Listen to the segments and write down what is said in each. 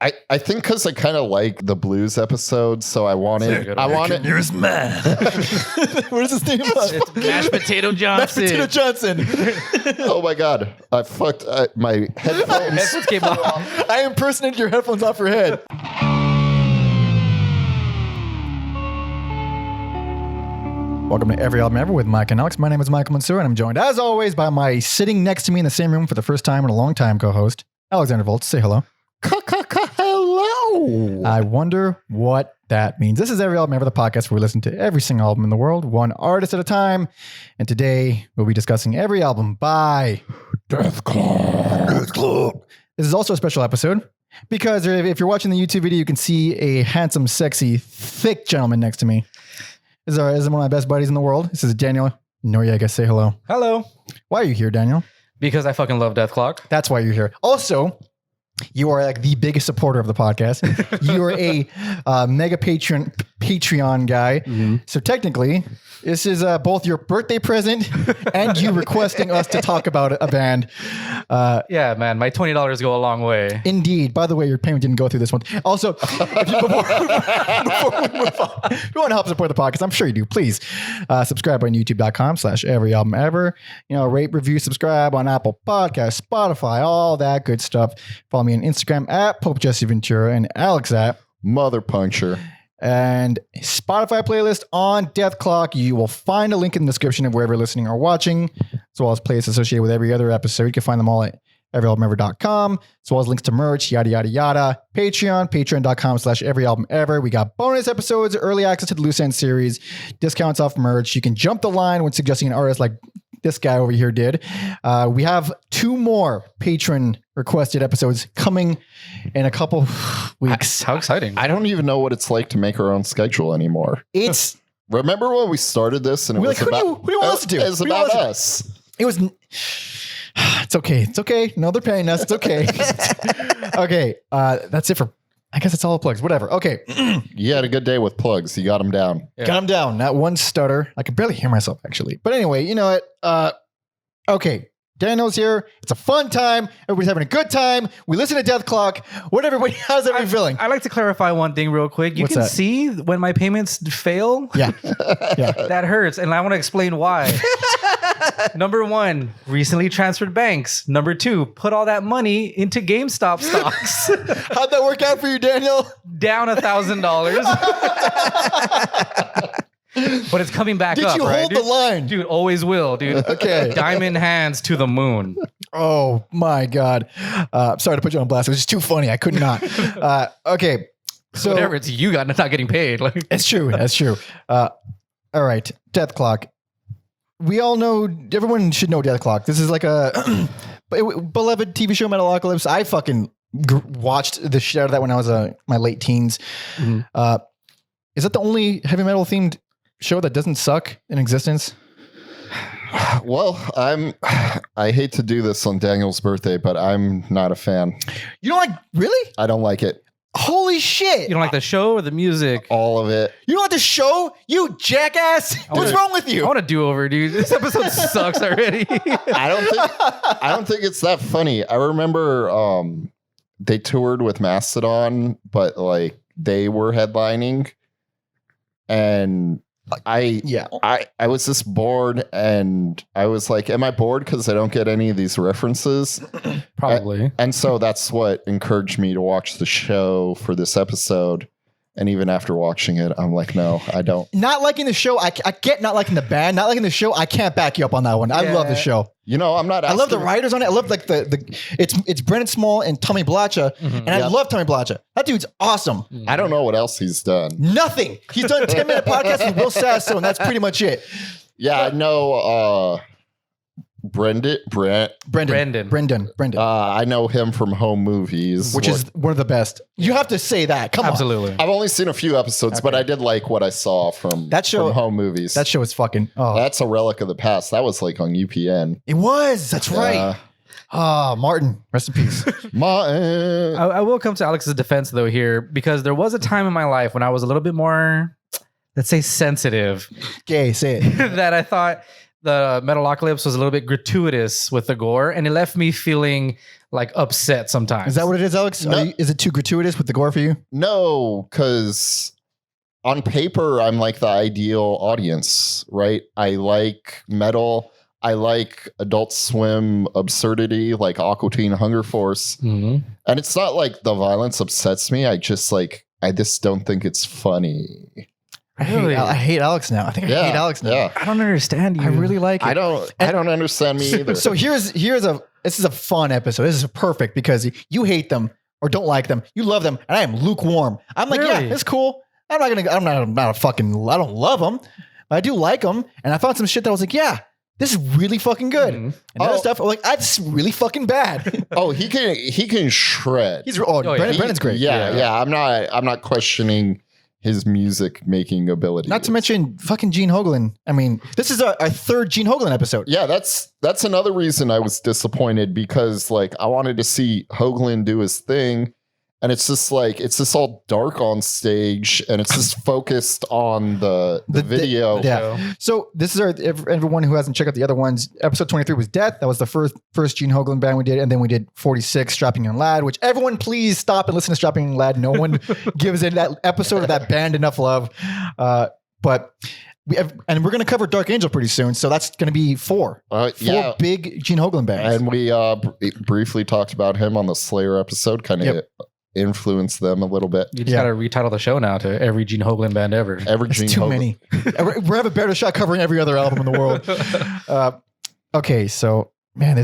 I think because I kind of like the blues episode, so I wanted. Here's Matt. What is his name? It's Mashed Potato Johnson. Mashed Potato Johnson. Oh my god! I fucked my headphones. Headphones came off. I impersonated your headphones off your head. Welcome to Every Album Ever with Mike and Alex. My name is Michael Mansour, and I'm joined, as always, by my sitting next to me in the same room for the first time in a long time co-host, Alexander Volz. Say hello. Hello. I wonder what that means. This is Every Album Ever, the podcast where we listen to every single album in the world, one artist at a time. And today we'll be discussing every album by Dethklok. This is also a special episode because if you're watching the YouTube video, you can see a handsome, sexy, thick gentleman next to me. This is one of my best buddies in the world. This is Daniel Noriega. Say hello. Hello. Why are you here, Daniel? Because I fucking love Dethklok. That's why you're here. Also, you are like the biggest supporter of the podcast. You are a mega Patreon guy. Mm-hmm. So technically, this is both your birthday present and you requesting us to talk about a band. Yeah, man, my $20 go a long way. Indeed. By the way, your payment didn't go through this one. Also, before we move on, if you want to help support the podcast, I'm sure you do. Please subscribe on youtube.com/everyalbumever. Rate, review, subscribe on Apple Podcasts, Spotify, all that good stuff. Follow me on Instagram at Pope Jesse Ventura and Alex at Mother Puncture. And Spotify playlist on Dethklok. You will find a link in the description of wherever you're listening or watching, as well as playlists associated with every other episode. You can find them all at everyalbumever.com, as well as links to merch, yada, yada, yada. Patreon.com/everyalbumever. We got bonus episodes, early access to the Loose End series, discounts off merch. You can jump the line when suggesting an artist like this guy over here did. We have 2 more patron requested episodes coming in a couple weeks. How exciting. I don't even know what it's like to make our own schedule anymore. Remember when we started this and it was about who do you want us to do? It was about us. It was. It's okay. It's okay. No, they're paying us. It's okay. Okay. That's it for. I guess it's all the plugs. Whatever. Okay. You had a good day with plugs. You got them down. Yeah. Got them down. Not one stutter. I could barely hear myself, actually. But anyway, you know what? Okay. Daniel's here. It's a fun time. Everybody's having a good time. We listen to Dethklok. How's everybody feeling? I'd like to clarify one thing real quick. You can see when my payments fail. Yeah. That hurts. And I want to explain why. Number 1, recently transferred banks. Number 2, put all that money into GameStop stocks. How'd that work out for you, Daniel? Down $1,000. But it's coming back up, Did you right? hold the line? Dude, always will, dude. Okay. Diamond hands to the moon. Oh, my God. Sorry to put you on blast. It was just too funny. I could not. Okay. So whatever, it's you not getting paid. Like, it's true. That's true. All right. Dethklok. We all know, everyone should know Dethklok. This is like a beloved TV show, Metalocalypse. I fucking watched the shit out of that when I was my late teens. Mm-hmm. Is that the only heavy metal themed show that doesn't suck in existence? Well, I hate to do this on Daniel's birthday, but I'm not a fan. You don't like, really? I don't like it. Holy shit. You don't like the show or the music? All of it. You don't like the show? You jackass. What's wrong with you? I want a do-over, dude. This episode sucks already. I don't think it's that funny. I remember they toured with Mastodon, but like they were headlining, and I was just bored, and I was like, am I bored because I don't get any of these references? Probably. And so that's what encouraged me to watch the show for this episode. And even after watching it, I'm like, no, I don't. Not liking the show. I get not liking the band. Not liking the show. I can't back you up on that one. I love the show. I'm not asking. I love the writers on it. I love like it's Brendon Small and Tommy Blacha. Mm-hmm. And I love Tommy Blacha. That dude's awesome. I don't know what else he's done. Nothing. He's done 10-minute podcasts with Will Sasso, and that's pretty much it. Yeah, I know Brendon. I know him from Home Movies, which is one of the best. You have to say that. Come on. Absolutely. I've only seen a few episodes, but I did like what I saw from that show. From Home Movies. That show is fucking. Oh. That's a relic of the past. That was like on UPN. It was. That's right. Martin, rest in peace. Martin. I will come to Alex's defense though here, because there was a time in my life when I was a little bit more, let's say, sensitive. Gay, say it. That I thought the Metalocalypse was a little bit gratuitous with the gore, and it left me feeling like upset sometimes. Is that what it is, Alex? No. Is it too gratuitous with the gore for you? No, because on paper, I'm like the ideal audience, right? I like metal. I like Adult Swim absurdity, like Aqua Teen Hunger Force. Mhm. And it's not like the violence upsets me. I just don't think it's funny. Really? I hate Alex now. I think I hate Alex now. Yeah. I don't understand you. I really like it. I don't understand me either. So this is a fun episode. This is perfect because you hate them or don't like them. You love them, and I am lukewarm. I'm like, Really? yeah, it's cool. I don't love them. But I do like them, and I found some shit that I was like, yeah, this is really fucking good. Mhm. And other stuff, I'm like, this is really fucking bad. Oh, he can shred. Brendon's great. Yeah. I'm not questioning his music making ability. Not to mention fucking Gene Hoglan. I mean, this is our third Gene Hoglan episode. Yeah, that's another reason I was disappointed because like I wanted to see Hoglan do his thing, and it's just all dark on stage, and it's just focused on the video. Yeah. So this is everyone who hasn't checked out the other ones. Episode 23 was Death. That was the first Gene Hoglan band we did, and then we did 46 Strapping Young Lad. Which everyone please stop and listen to Strapping Young Lad. No one gives that episode of that band enough love. But we're going to cover Dark Angel pretty soon, so that's going to be four big Gene Hoglan bands. And we briefly talked about him on the Slayer episode, kind of influenced them a little bit. You just got to retitle the show now to every Gene Hoglan band ever. Every That's Gene too Hoglan. many. We have a better shot covering every other album in the world. Okay, so man,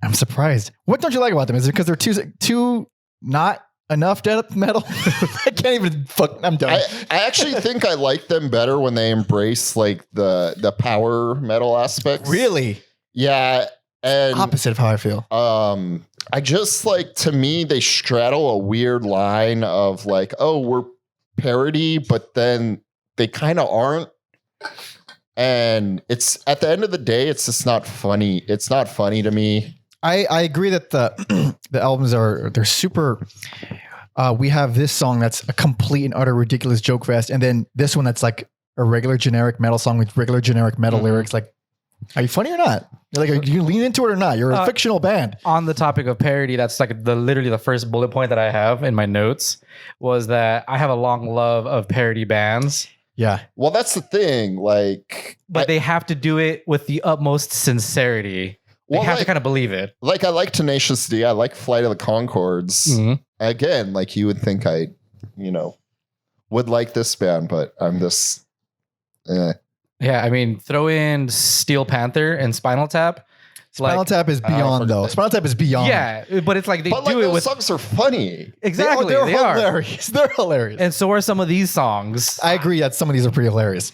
I'm surprised. What don't you like about them? Is it because they're too not enough death metal? I can't even I'm done. I actually think I like them better when they embrace like the power metal aspects. Really? Yeah. And Opposite of how I feel. I just like, to me, they straddle a weird line of like, oh, we're parody, but then they kind of aren't. And it's at the end of the day, it's just not funny. It's not funny to me. I agree that the albums they're super. We have this song that's a complete and utter ridiculous joke fest, and then this one that's like a regular generic metal song with regular generic metal lyrics. Like, are you funny or not? You're like, are you lean into it or not? You're a fictional band. On the topic of parody, that's like literally the first bullet point that I have in my notes was that I have a long love of parody bands. Yeah. Well, that's the thing. Like, But they have to do it with the utmost sincerity. They have to kind of believe it. Like, I like Tenacious D. I like Flight of the Conchords. Mm-hmm. Again, like you would think I, would like this band, but I'm just, Yeah, I mean, throw in Steel Panther and Spinal Tap. Spinal Tap is beyond, though. Spinal Tap is beyond. Yeah, but it's like they do it those with songs are funny. Exactly, They're they are. hilarious. They're hilarious. And so are some of these songs. I agree that some of these are pretty hilarious.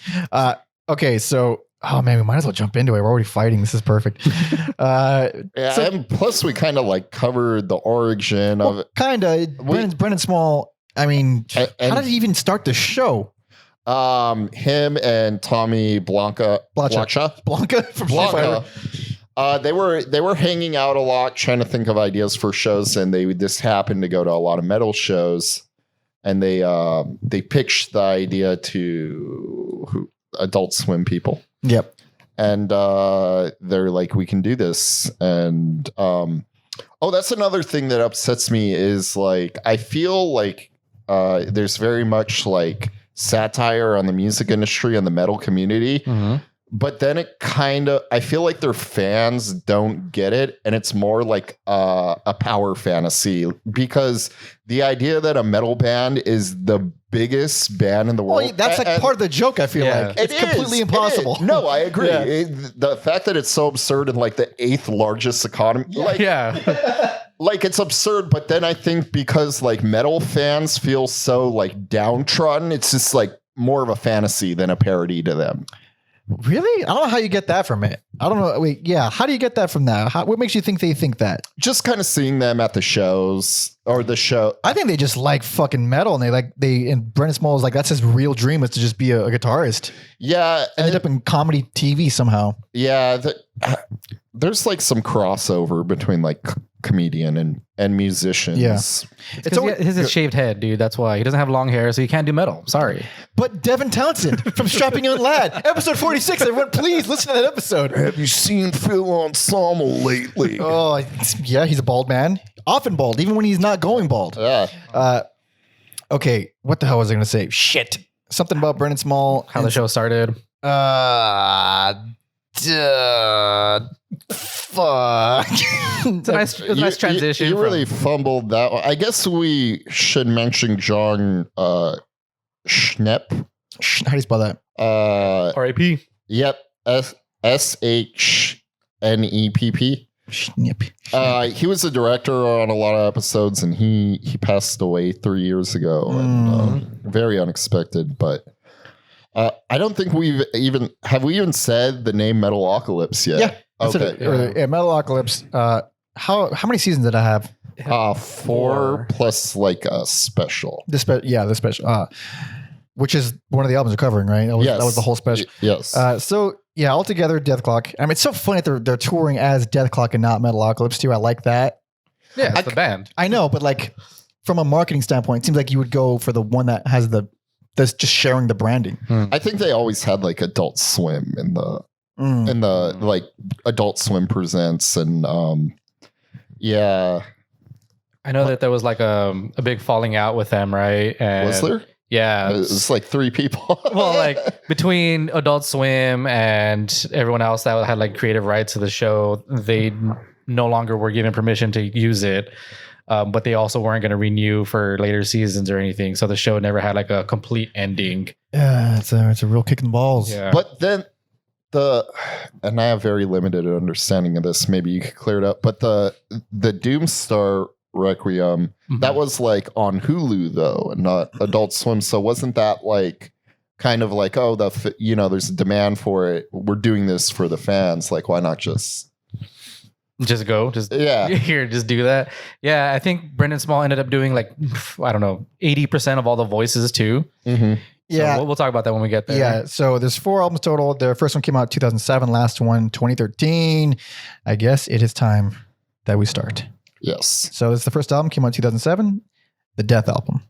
Okay, so oh man, we might as well jump into it. We're already fighting. This is perfect. And plus we kind of like covered the origin of it. Kind of. Brendon Small. I mean, how did he even start the show? Him and Tommy Blanca from Blanca. They were hanging out a lot, trying to think of ideas for shows, and they just happened to go to a lot of metal shows, and they pitched the idea to Adult Swim people. Yep. And they're like, we can do this. And that's another thing that upsets me is like I feel like there's very much like satire on the music industry and the metal community. Mm-hmm. But then I feel like their fans don't get it. And it's more like a power fantasy, because the idea that a metal band is the biggest band in the world. Well, that's like part of the joke, I feel like. It's completely impossible. No, I agree. The fact that it's so absurd in like the 8th largest economy. Like it's absurd. But then I think because like metal fans feel so like downtrodden, it's just like more of a fantasy than a parody to them. Really? I don't know how you get that from it. I don't know. Wait, yeah. How do you get that from that? What makes you think they think that? Just kind of seeing them at the shows or the show. I think they just like fucking metal, and and Brendon Small is like, that's his real dream, is to just be a guitarist. Yeah. Ended up in comedy TV somehow. Yeah. There's like some crossover between like comedian and musician. Yeah. It's his a shaved head, dude. That's why he doesn't have long hair, so he can't do metal. Sorry. But Devin Townsend from Strapping Young Lad, episode 46. Everyone, please listen to that episode. Have you seen Phil Ensemble lately? Oh, yeah, he's a bald man. Often bald, even when he's not going bald. Yeah. Okay, what the hell was I going to say? Shit. Something about Brendon Small. How the show started. Fuck. It's a nice transition. You really fumbled that one. I guess we should mention John Schnepp. How do you spell that? R.I.P. Yep. SHNEPP. Schnepp. He was the director on a lot of episodes, and he passed away 3 years ago. And, very unexpected, but I don't think we even said the name Metalocalypse yet. Yeah. Okay. Yeah, Metalocalypse. How many seasons did I have? 4 plus like a special. The special. Which is one of the albums you're covering, right? That was the whole special. Yes. So yeah, altogether, Dethklok. I mean, it's so funny that they're touring as Dethklok and not Metalocalypse too. I like that. Yeah, it's the band. I know, but like from a marketing standpoint, it seems like you would go for the one that has that's just sharing the branding. I think they always had like Adult Swim in the like Adult Swim Presents, and yeah. I know that there was like a big falling out with them, right? And Was there? Yeah. It was like 3 people. Well, like between Adult Swim and everyone else that had like creative rights to the show, they no longer were given permission to use it. But they also weren't going to renew for later seasons or anything. So the show never had like a complete ending. Yeah, it's a real kick in the balls. Yeah. But then and I have very limited understanding of this. Maybe you could clear it up. But the Doomstar Requiem, that was like on Hulu though, and not Adult Swim. So wasn't that like kind of like, oh, there's a demand for it. We're doing this for the fans. Like, why not just go? Just do that. Yeah, I think Brendon Small ended up doing like, I don't know, 80% of all the voices too. Mm-hmm. Yeah. So we'll talk about that when we get there. Yeah. So there's 4 albums total. The first one came out 2007, last one 2013. I guess it is time that we start. Yes. So this is the first album, came out 2007, the Death album.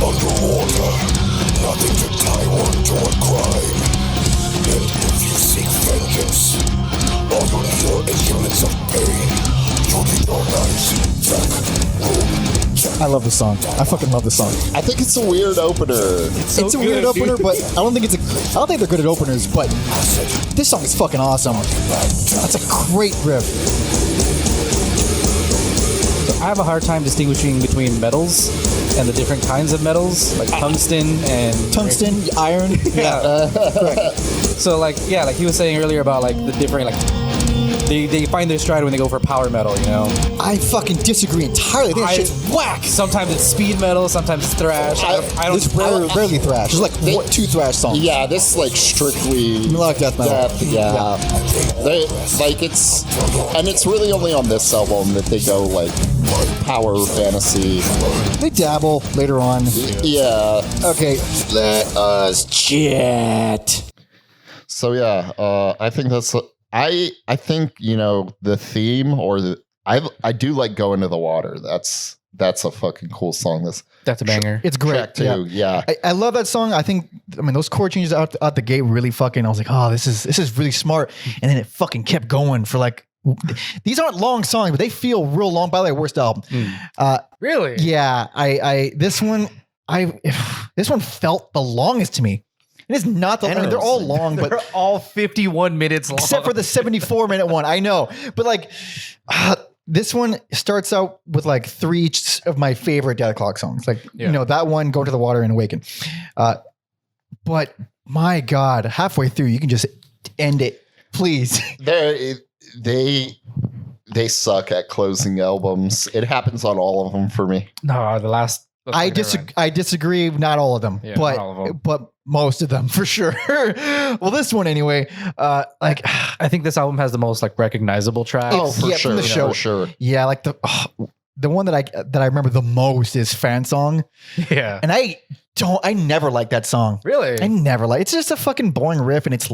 Underwater, nothing to tie or endure crime. And if you seek vengeance, on your instruments of pain, you'll need your knives, I love this song. I fucking love this song. I think it's a weird opener. It's a weird opener, but I don't think they're good at openers, but this song is fucking awesome. That's a great riff. I have a hard time distinguishing between metals and the different kinds of metals, like tungsten and iron. Yeah. So like he was saying earlier about like the different they find their stride when they go for power metal, you know. I fucking disagree entirely. This shit's whack. Sometimes it's speed metal, sometimes it's thrash. It's rarely thrash. There's like 2 thrash songs. Yeah, this is like strictly melodic death metal. Yeah. It's really only on this album that they go like power fantasy. They dabble later on. Yeah. Okay, let us chat. So yeah, I think that's. I think the theme I do like Going to the Water. That's a fucking cool song. That's a banger. It's great track too. Yeah. I love that song. I mean those chord changes out the gate really fucking. I was like, oh, this is really smart. And then it fucking kept going for like. These aren't long songs, but they feel real long. By the way, worst album. Really? Yeah. This one felt the longest to me. It is not the long. They're all long, but they're all 51 minutes long, except for the 74-minute one. I know, but like this one starts out with like 3 of my favorite Dethklok songs. Like that one, Go to the Water and Awaken. But my God, halfway through, you can just end it, please. They suck at closing albums. It happens on all of them for me. No, the last I disagree. Not all of them, Yeah, but not all of them. but most of them for sure. Well, this one anyway. Like I think this album has the most like recognizable tracks. Oh, for yeah, sure. from the show. For sure. yeah, like the one that I remember the most is Fan Song, Yeah. and I never liked that song. Really? I never like. It's just a fucking boring riff, and it's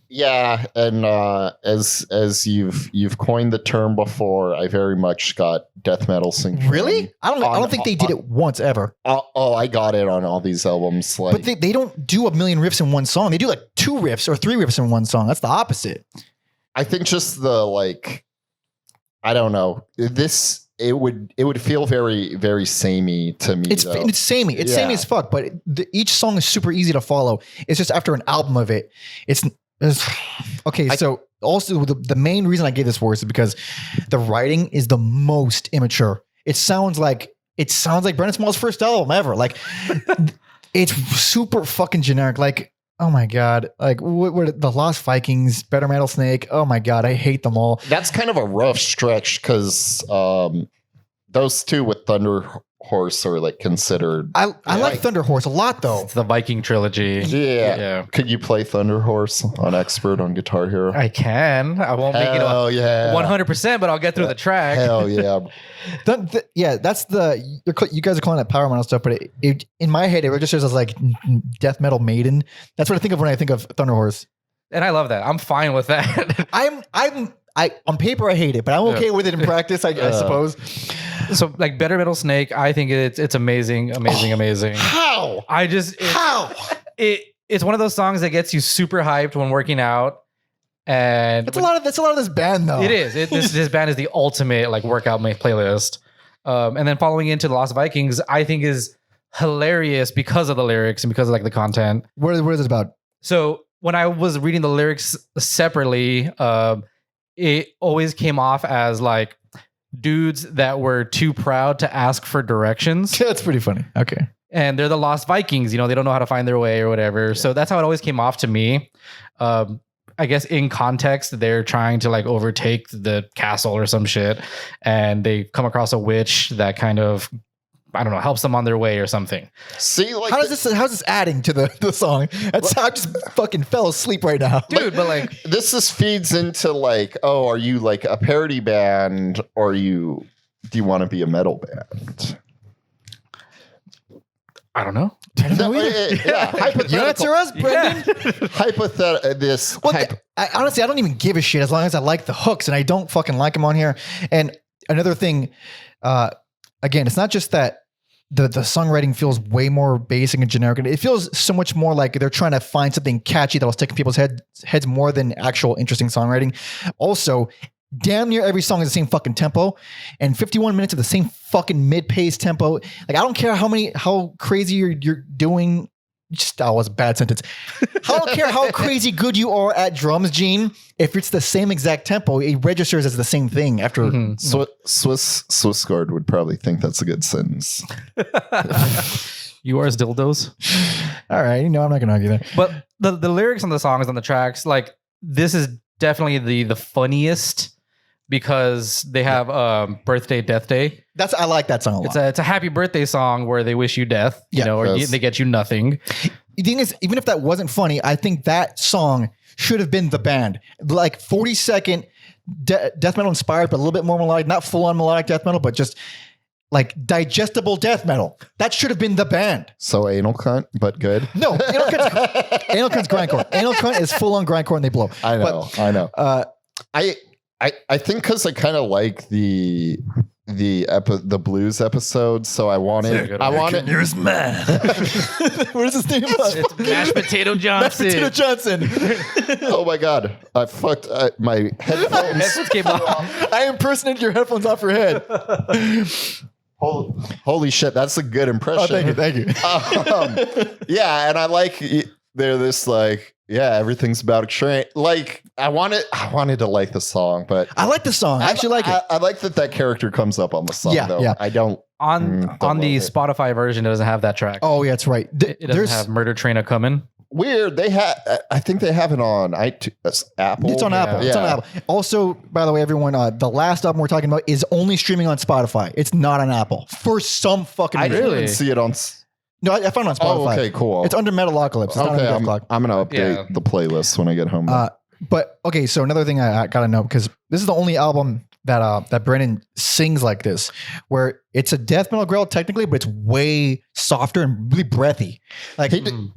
Yeah, and as you've coined the term before, I very much got death metal syndrome. really. I don't think they did it once ever. I got it on all these albums. Like, But they don't do a million riffs in one song. They do like 2 riffs or 3 riffs in one song. That's the opposite. I think just the like, I don't know. It would feel very very samey to me. It's though. samey. It's samey Yeah. as fuck. But each song is super easy to follow. It's just after an album of it. It's okay. So also the main reason I gave this worse is because the writing is the most immature. It sounds like Brendon Small's first album ever. Like it's super fucking generic. Like, oh my God. Like what the Lost Vikings, Better Metal Snake. Oh my God. I hate them all. That's kind of a rough stretch because those two with Thunder Horse are like considered. I like Thunder Horse a lot though. It's the Viking trilogy. Yeah. Yeah. Could you play Thunder Horse on Expert on Guitar Hero? I can. I won't make it Hell yeah. 100%, but I'll get through the track. Hell yeah. Yeah, that's you guys are calling it power metal stuff, but it in my head it registers as like death metal maiden. That's what I think of when I think of Thunder Horse. And I love that. I'm fine with that. I on paper I hate it, but I'm okay with it in practice. I suppose. So like Better Metal Snake, I think it's amazing. How? How? It's one of those songs that gets you super hyped when working out. And That's a lot of this band though. it is. This band is the ultimate like workout playlist. And then following into the Lost Vikings, I think is hilarious because of the lyrics and because of like the content. What is it about? So when I was reading the lyrics separately, it always came off as like dudes that were too proud to ask for directions. That's pretty funny. Okay. And they're the Lost Vikings, they don't know how to find their way or whatever. So that's how it always came off to me. I guess in context, they're trying to like overtake the castle or some shit. And they come across a witch that kind of, I don't know, helps them on their way or something. See, like how's this adding to the song? I just fucking fell asleep right now. Dude, but like this just feeds into like, oh, are you like a parody band or do you want to be a metal band? I don't know. Yeah, You answer us, Brendan. Honestly, I don't even give a shit as long as I like the hooks, and I don't fucking like them on here. And another thing, again, it's not just that the songwriting feels way more basic and generic. It feels so much more like they're trying to find something catchy that will stick in people's heads more than actual interesting songwriting. Also, damn near every song is the same fucking tempo, and 51 minutes of the same fucking mid-paced tempo. Like, I don't care how crazy you're doing. That was a bad sentence. I don't care how crazy good you are at drums, Gene. If it's the same exact tempo, it registers as the same thing after. Swiss Guard would probably think that's a good sentence. You are as dildos. All right, I'm not gonna argue there. But the lyrics on the songs on the tracks, like this is definitely the funniest because they have Birthday Death Day. I like that song a lot. It's a happy birthday song where they wish you death, or they get you nothing. The thing is, even if that wasn't funny, I think that song should have been the band. Like 40-second death metal inspired, but a little bit more melodic, not full on melodic death metal, but just like digestible death metal. That should have been the band. So anal cunt, but good. No, anal cunt's grindcore. Anal cunt is full on grindcore and they blow. I know. I think because I kind of like the blues episode, so I wanted. Yours man. What is his name? It's Mashed Potato Johnson. Mashed Potato Johnson. Oh my god! I fucked my headphones. Headphones came off. I impersonated your headphones off your head. Holy shit! That's a good impression. Oh, thank you. Yeah, and I like they're this like. Yeah, everything's about a train. Like I wanted to like the song, but I like the song. I actually like it. I like that character comes up on the song. Yeah, though. yeah. I don't on the Spotify version. It doesn't have that track. Oh yeah, that's right. It doesn't have Murder Train a Coming. Weird. I think they have it on Apple. It's on Apple. It's on Apple. Also, by the way, everyone, the last album we're talking about is only streaming on Spotify. It's not on Apple for some fucking I reason. didn't even see it on. No, I found it on Spotify. Oh, okay, cool. It's under Metalocalypse. It's not Okay, under Dethklok. I'm gonna update the playlist when I get home. But okay, so another thing I gotta know, because this is the only album that Brendon sings like this, where it's a death metal growl technically, but it's way softer and really breathy. Like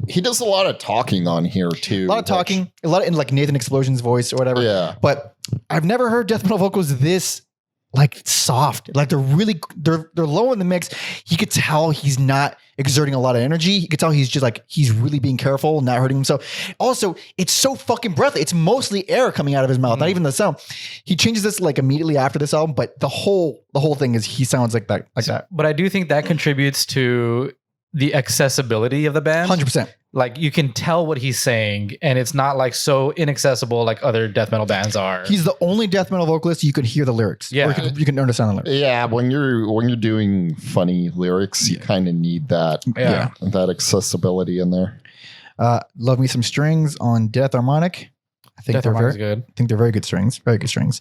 he does a lot of talking on here too. a lot of talking, a lot in like Nathan Explosion's voice or whatever. Yeah. But I've never heard death metal vocals this like soft. Like they're low in the mix. You could tell he's not exerting a lot of energy. You could tell he's just like he's really being careful, not hurting himself. Also, it's so fucking breathy. It's mostly air coming out of his mouth, not even the sound. He changes this like immediately after this album, but the whole thing is he sounds like that. But I do think that contributes to the accessibility of the band. 100%. Like you can tell what he's saying, and it's not like so inaccessible like other death metal bands are. He's the only death metal vocalist you can hear the lyrics. Yeah. Or you can understand the lyrics. Yeah, when you're doing funny lyrics, you kind of need that that accessibility in there. Love Me Some Strings on Death Harmonic. I think Death they're Harmonic's very good. I think they're very good strings. Very good strings.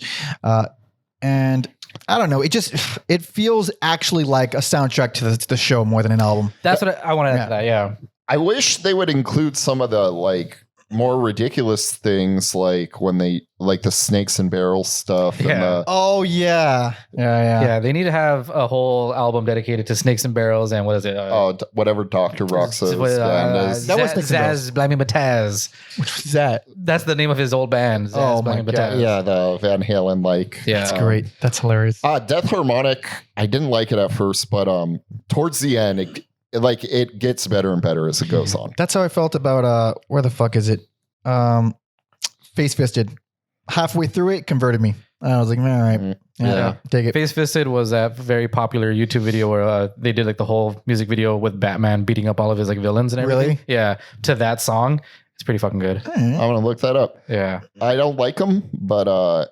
And I don't know. It feels actually like a soundtrack to the show more than an album. That's what I want to add to that. Yeah. I wish they would include some of the like more ridiculous things, like when they like the snakes and barrels stuff. Yeah. And Oh yeah. Yeah, they need to have a whole album dedicated to Snakes and Barrels and what is it? whatever Dr. Roxa's band is. That was Snakes and Zaz Blaming Bataz. Which was that? That's the name of his old band. Zaz Oh my Blaming God. Bataz. Yeah, the Van Halen like. Yeah. That's great. That's hilarious. Death Harmonic, I didn't like it at first, but towards the end it gets better and better as it goes on. That's how I felt about where the fuck is it? Face Fisted. Halfway through it, converted me. I was like, all right, Yeah. take it. Face Fisted was that very popular YouTube video where they did like the whole music video with Batman beating up all of his like villains and everything. Really? Yeah. To that song. It's pretty fucking good. I'm gonna look that up. Yeah. I don't like them, but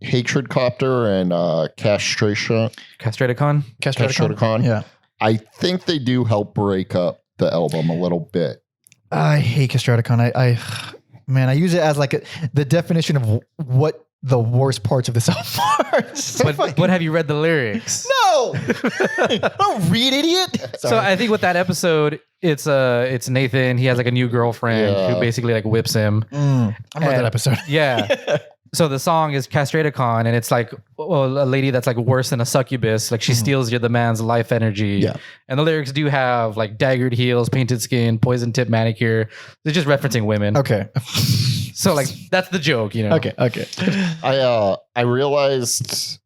Hatred Copter and Castration. Castraticon? Castraticon. Yeah. I think they do help break up the album a little bit. I hate Castraticon. I use it as like the definition of what the worst parts of this album are. But have you read the lyrics? No! Don't read, idiot. So I think with that episode, it's Nathan. He has like a new girlfriend who basically like whips him. I love that episode. Yeah. So the song is Castraticon, and it's like a lady that's like worse than a succubus. Like she steals the man's life energy. Yeah. And the lyrics do have like daggered heels, painted skin, poison tip manicure. They're just referencing women. Okay. So like that's the joke, you know. Okay. I realized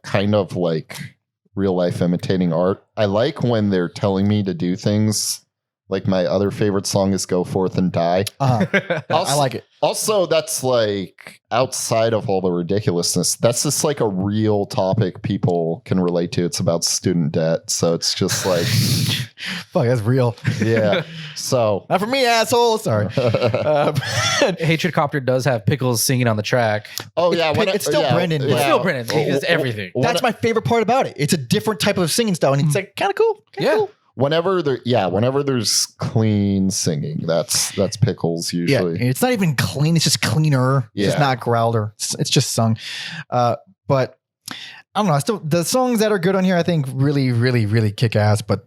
kind of like real life imitating art. I like when they're telling me to do things. Like my other favorite song is Go Forth and Die. I like it. Also, that's like outside of all the ridiculousness. That's just like a real topic people can relate to. It's about student debt. So it's just like, Fuck, that's real. yeah. So Not for me, asshole. Sorry. Hatred Copter does have Pickles singing on the track. oh yeah, it's still Brendon, but- It's still Brendon. He does everything. That's my favorite part about it. It's a different type of singing style, and it's like kind of cool. Kinda cool. Whenever there's clean singing, that's Pickles Yeah, usually. it's not even clean. It's just cleaner. It's just Yeah. not growler. It's just sung. But I don't know. Still, the songs that are good on here, I think, really, really, really kick ass. But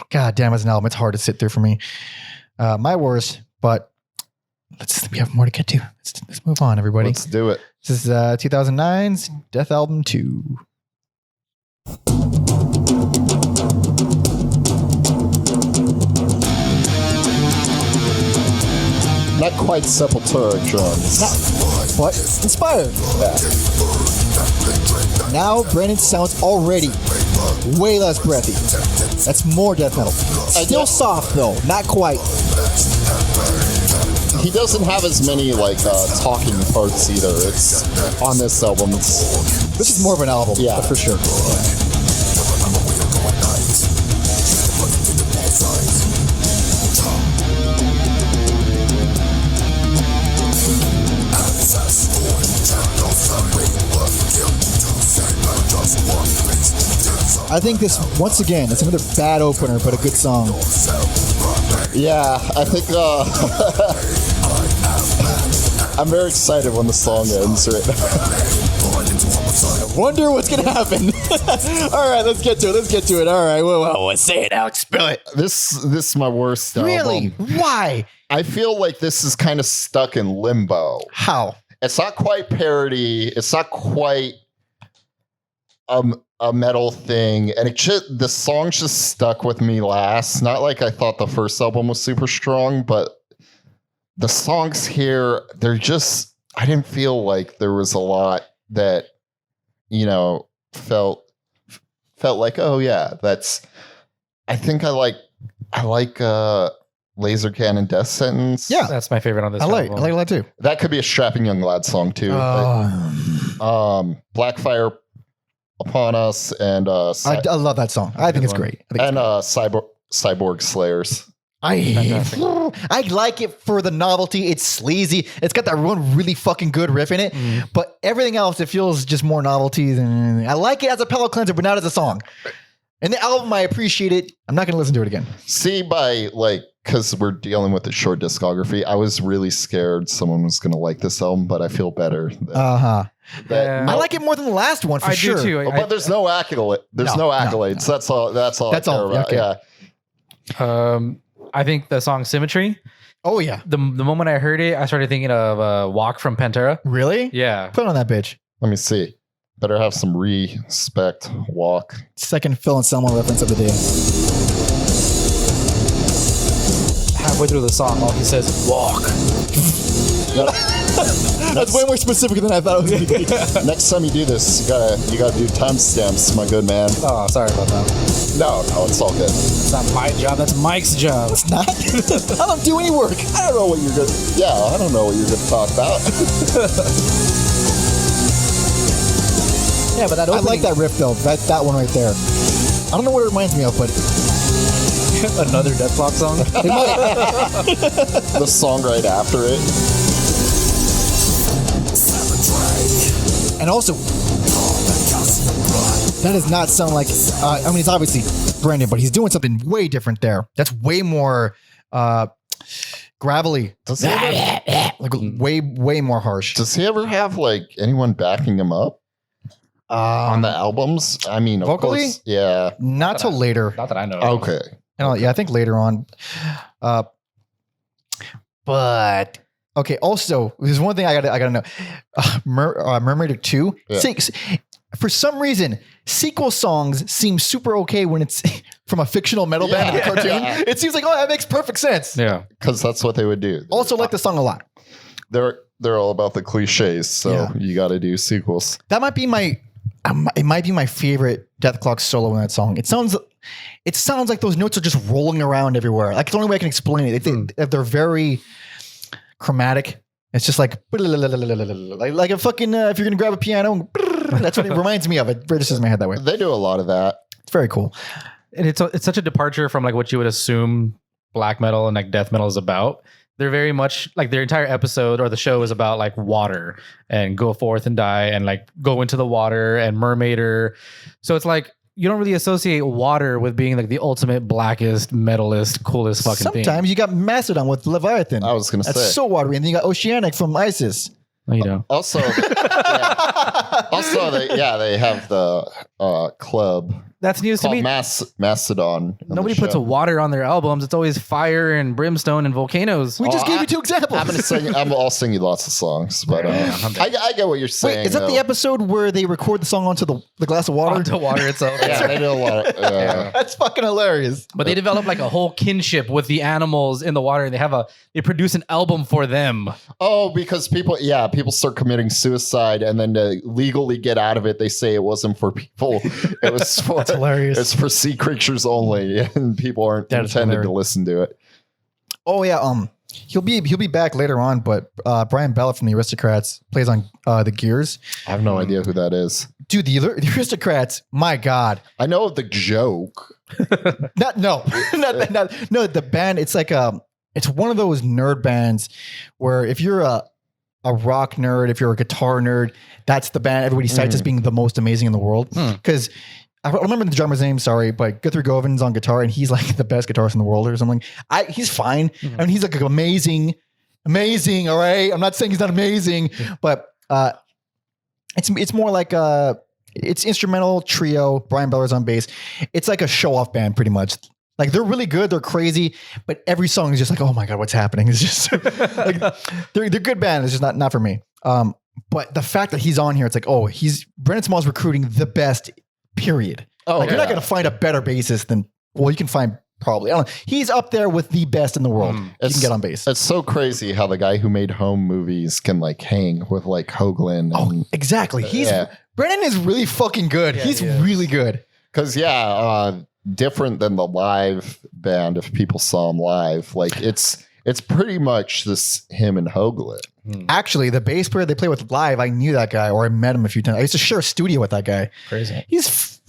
god damn, as an album, it's hard to sit through for me. My worst. But we have more to get to. Let's move on, everybody. Let's do it. This is 2009's Dethalbum II. Not quite Sepultura drums. What? Inspired. Now Brendon sounds already way less breathy. That's more death metal. Still soft though, not quite. He doesn't have as many like talking parts either. It's on this album. This is more of an album, Yeah. for sure. I think this, once again, it's another bad opener, but a good song. Yeah, I think I'm very excited when the song ends right now. Wonder what's gonna happen. All right, let's get to it. All right, well, say it out, spill it. This is my worst Really? album. Why? I feel like this is kind of stuck in limbo. How? It's not quite parody. It's not quite a metal thing, and the songs just stuck with me last. Not like I thought the first album was super strong, but the songs here, they're just, I didn't feel like there was a lot that, felt like, oh yeah, I think I like Laser Cannon Death Sentence. Yeah. That's my favorite on this I like album. that too. That could be a Strapping Young Lad song too. Blackfire Upon Us and I love that song. I think it's great. Cyborg Slayers. I like it for the novelty. It's sleazy. It's got that one really fucking good riff in it. But everything else, it feels just more novelty than. I like it as a palate cleanser, but not as a song. And the album, I appreciate it. I'm not going to listen to it again. See, because we're dealing with a short discography, I was really scared someone was going to like this album, but I feel better. Yeah. I like it more than the last one for I sure. do too. But there's no accolade. There's no accolades. That's all. That's all I care about. okay. Yeah. I think the song Symmetry, Oh yeah, the moment I heard it, I started thinking of Walk from Pantera. really? Yeah. Put on that bitch. Let me see. Better have some respect. Walk. Second Phil and Selma reference of the day. Halfway through the song, all he says is walk. That's way more specific than I thought it was going to be. Next time you do this, you gotta do timestamps, my good man. Oh, sorry about that. No, it's all good. It's not my job. That's Mike's job. It's not. I don't do any work. I don't know what you're gonna. Yeah, I don't know what you're gonna talk about. Yeah, but that I opening, like that riff though. That one right there. I don't know what it reminds me of, but another Dethklok song. The song right after it. and also that does not sound like. I mean, it's obviously Brendon, but he's doing something way different there. That's way more gravelly. Does he ever, Like way more harsh. does he ever have like anyone backing him up on the albums? I mean, of vocally? course, yeah. Not till later. Not that I know. of. Okay. Yeah, I think later on. But okay. Also, there's one thing I gotta know. Mermaid 2. Yeah. For some reason, sequel songs seem super okay when it's from a fictional metal band in a cartoon. Yeah. It seems like, oh, that makes perfect sense. Yeah. Because that's what they would do. Also, like the song a lot. They're all about the cliches, so Yeah. you got to do sequels. That might be my. It might be my favorite Dethklok solo in that song. It sounds like those notes are just rolling around everywhere. Like, it's the only way I can explain it. They're very chromatic. It's just like a fucking if you're gonna grab a piano, that's what it reminds me of. It registers in my head that way. They do a lot of that. It's very cool. And it's such a departure from like what you would assume black metal and like death metal is about. They're very much like their entire episode or the show is about like water and go forth and die and like go into the water and mermaider. So it's like you don't really associate water with being like the ultimate blackest, metalist, coolest fucking thing. Sometimes you got Mastodon with Leviathan. I was gonna That's say. so watery, and then you got Oceanic from ISIS. No, you don't. Also, they have the club That's news to called me. Mastodon. on Nobody the puts show. water on their albums. It's always fire and brimstone and volcanoes. We just gave you two examples. I'll sing you lots of songs, but I get what you're saying. Wait, is that the though. episode where they record the song onto the glass of water? Onto water itself. Yeah, they do a lot. That's fucking hilarious. But they develop like a whole kinship with the animals in the water, and they produce an album for them. Oh, because people start committing suicide, and then to legally get out of it, they say it wasn't for people. It was for hilarious. It's for sea creatures only, and people aren't That is intended to hilarious. listen to it. Oh yeah, he'll be back later on, but Brian Bella from the Aristocrats plays on the Gears. I have no idea who that is. Dude, the Aristocrats, my God. I know the joke. No, the band, it's like it's one of those nerd bands where if you're a rock nerd, if you're a guitar nerd, that's the band everybody cites as being the most amazing in the world. Because I don't remember the drummer's name, sorry, but Guthrie Govan's on guitar and he's like the best guitarist in the world or something. He's fine. I mean, he's like amazing. All right. I'm not saying he's not amazing, but it's more like it's instrumental trio. Brian Beller's on bass. It's like a show off band pretty much. Like they're really good, they're crazy, but every song is just like, oh my God, what's happening? It's just like they're good band. It's just not for me. But the fact that he's on here, it's like, oh, Brendon Small's recruiting the best, period. Oh, like you're not going to find a better bassist than, well, you can find probably, I don't know. He's up there with the best in the world. You can get on bass. It's so crazy how the guy who made Home movies can like hang with like Hoglan. Oh, exactly. Brendon is really fucking good. He's really good. Because different than the live band. If people saw him live, like it's pretty much just him and Hoglan. Actually, the bass player they play with live, I knew that guy, or I met him a few times. I used to share a studio with that guy. Crazy. He's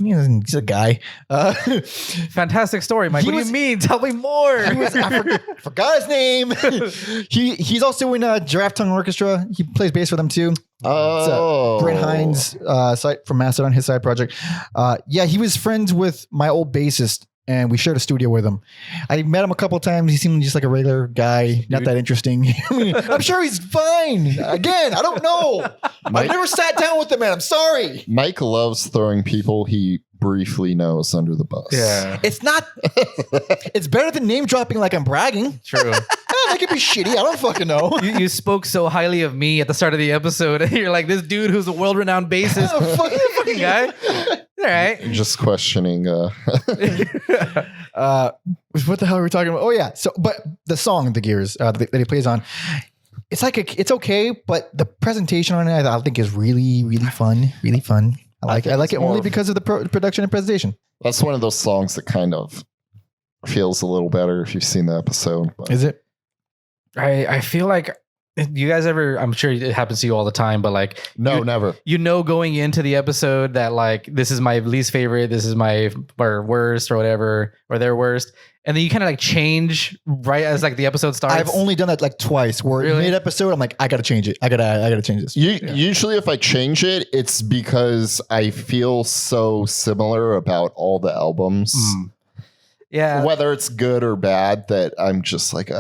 a guy. Fantastic story, Mike. What do you mean? Tell me more. I forgot his name. He's also in Giraffe Tongue Orchestra. He plays bass for them too. Oh, Brent Hines site from Mastodon, his side project. He was friends with my old bassist, and we shared a studio with him. I met him a couple of times. He seemed just like a regular guy, not that interesting. I mean, I'm sure he's fine. Again, I don't know. I've never sat down with the man. I'm sorry. Mike loves throwing people he briefly knows under the bus. Yeah. It's not. It's better than name dropping like I'm bragging. True. That could be shitty. I don't fucking know. You spoke so highly of me at the start of the episode, and you're like, this dude who's a world-renowned bassist. Fucking guy. All right. Just questioning. What the hell are we talking about? Oh yeah. So, but the song, the Gears that he plays on, it's like it's okay, but the presentation on it, I think, is really, really fun. Really fun. I like it only because of the production and presentation. That's one of those songs that kind of feels a little better if you've seen the episode. But. Is it? I feel like you guys ever, I'm sure it happens to you all the time, but like, no, never. You know, going into the episode that like, this is my least favorite, this is my worst or whatever, or their worst. And then you kind of like change right as like the episode starts. I've only done that like twice where mid episode, I'm like, I got to change it. I gotta change this. Usually if I change it, it's because I feel so similar about all the albums. Yeah. Whether it's good or bad, that I'm just like,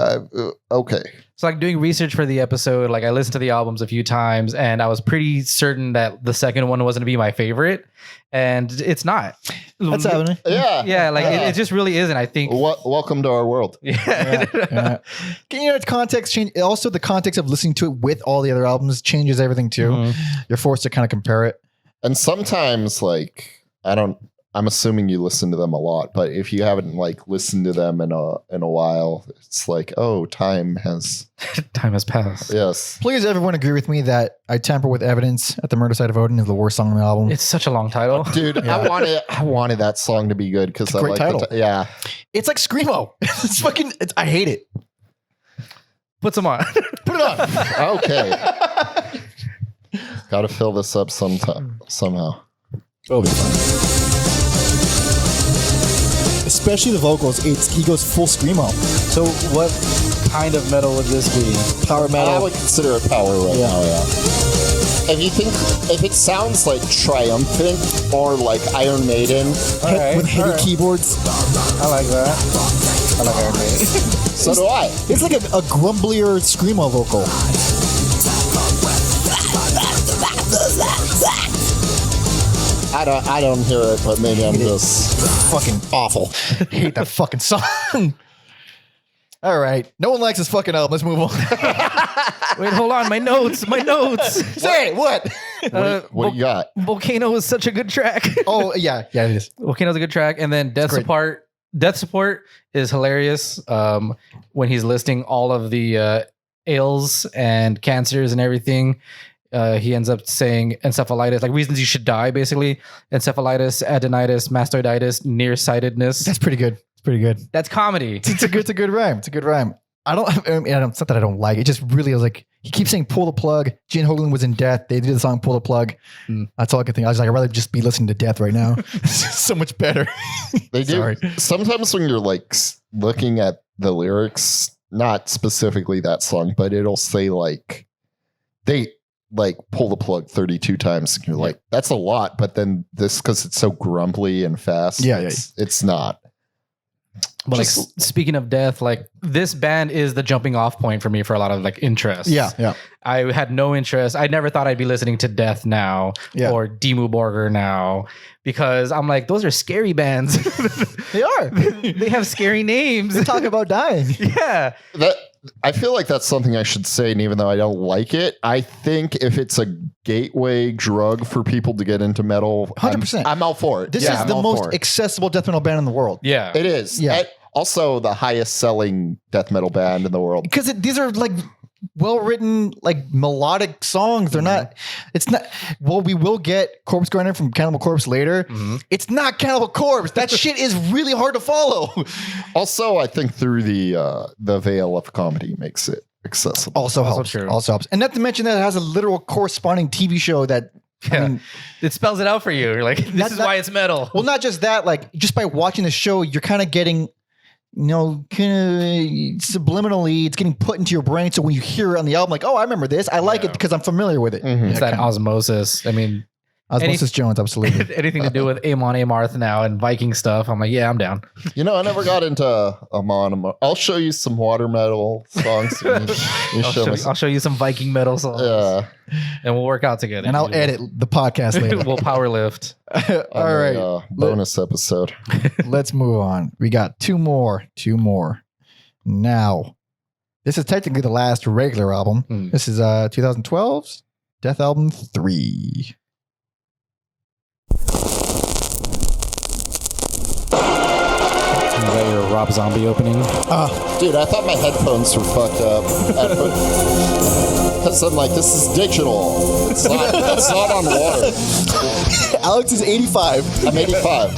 okay. So like doing research for the episode, like I listened to the albums a few times and I was pretty certain that the second one wasn't to be my favorite. And it's not. That's happening. Yeah. Yeah. Like it just really isn't, I think. Welcome to our world. Yeah. You know, context change. Also, the context of listening to it with all the other albums changes everything too. You're forced to kind of compare it. And sometimes like, I'm assuming you listen to them a lot, but if you haven't like listened to them in a while, it's like, oh, time has passed. Yes. Please, everyone, agree with me that "I Tamper with Evidence" at the Murder Side of Odin is the worst song on the album. It's such a long title, dude. Yeah. I wanted that song to be good because I like title. Yeah, it's like screamo. It's fucking. I hate it. Put some on. Put it on. Okay. Got to fill this up somehow. It'll be fun. Especially the vocals, he goes full screamo. So what kind of metal would this be? Power metal. I would consider it power right now. Yeah. If it sounds like triumphant or like Iron Maiden, with heavy keyboards. I like that. I like Iron Maiden. So do I. It's like a grumblier screamo vocal. I don't hear it, but maybe I'm just fucking awful. I hate that fucking song. All right. No one likes this fucking album. Let's move on. Wait, hold on. My notes. Say it. What? What do you got? Volcano is such a good track. Oh, yeah. Yeah, it is. Volcano's a good track. And then Death Support is hilarious when he's listing all of the ails and cancers and everything. He ends up saying encephalitis, like reasons you should die, basically. Encephalitis, adenitis, mastoiditis, nearsightedness. That's pretty good. It's pretty good. That's comedy. It's a good rhyme. It's a good rhyme. It's not that I don't like it. Just really, I was like, he keeps saying pull the plug. Gene Hoglan was in Death. They did the song Pull the Plug. That's all I could think. I was like, I'd rather just be listening to Death right now. It's so much better. They do. Sorry. Sometimes when you're like looking at the lyrics, not specifically that song, but it'll say like like pull the plug 32 times. And you're like, that's a lot. But then this, because it's so grumbly and fast, it's not. But like speaking of death, like this band is the jumping off point for me for a lot of like interests. Yeah. I had no interest. I never thought I'd be listening to Death now or Dimmu Borgir now because I'm like, those are scary bands. They are. They have scary names. They talk about dying. Yeah. I feel like that's something I should say, and even though I don't like it, I think if it's a gateway drug for people to get into metal, 100%. I'm all for it. This is the most accessible death metal band in the world. Yeah. It is. Yeah. And also the highest selling death metal band in the world. Because these are like well-written, like melodic songs. They're not, it's not, well, we will get Corpse Grinder from Cannibal Corpse later. It's not Cannibal Corpse. That shit is really hard to follow. Also, I think through the veil of comedy makes it accessible. Also helps. And not to mention that it has a literal corresponding TV show that, I mean, it spells it out for you. You're like, this is why it's metal. Well, not just that, like just by watching the show, you're kind of getting, kind of subliminally, it's getting put into your brain. So when you hear it on the album, like, oh, I remember this. I like it because I'm familiar with it. It's that osmosis. I mean, Osmosis Jones, absolutely. Anything to do with Amon Amarth now and Viking stuff, I'm like, yeah, I'm down. I never got into Amon. I'll show you some water metal songs. I'll show you some Viking metal songs. Yeah. And we'll work out together. And I'll edit the podcast later. We'll power lift. All right. Bonus episode. Let's move on. We got two more. Now, this is technically the last regular album. This is 2012's Dethalbum III. Is that your Rob Zombie opening? Dude, I thought my headphones were fucked up. Because I'm like, this is digital. It's not on water. Alex is 85. I'm 85.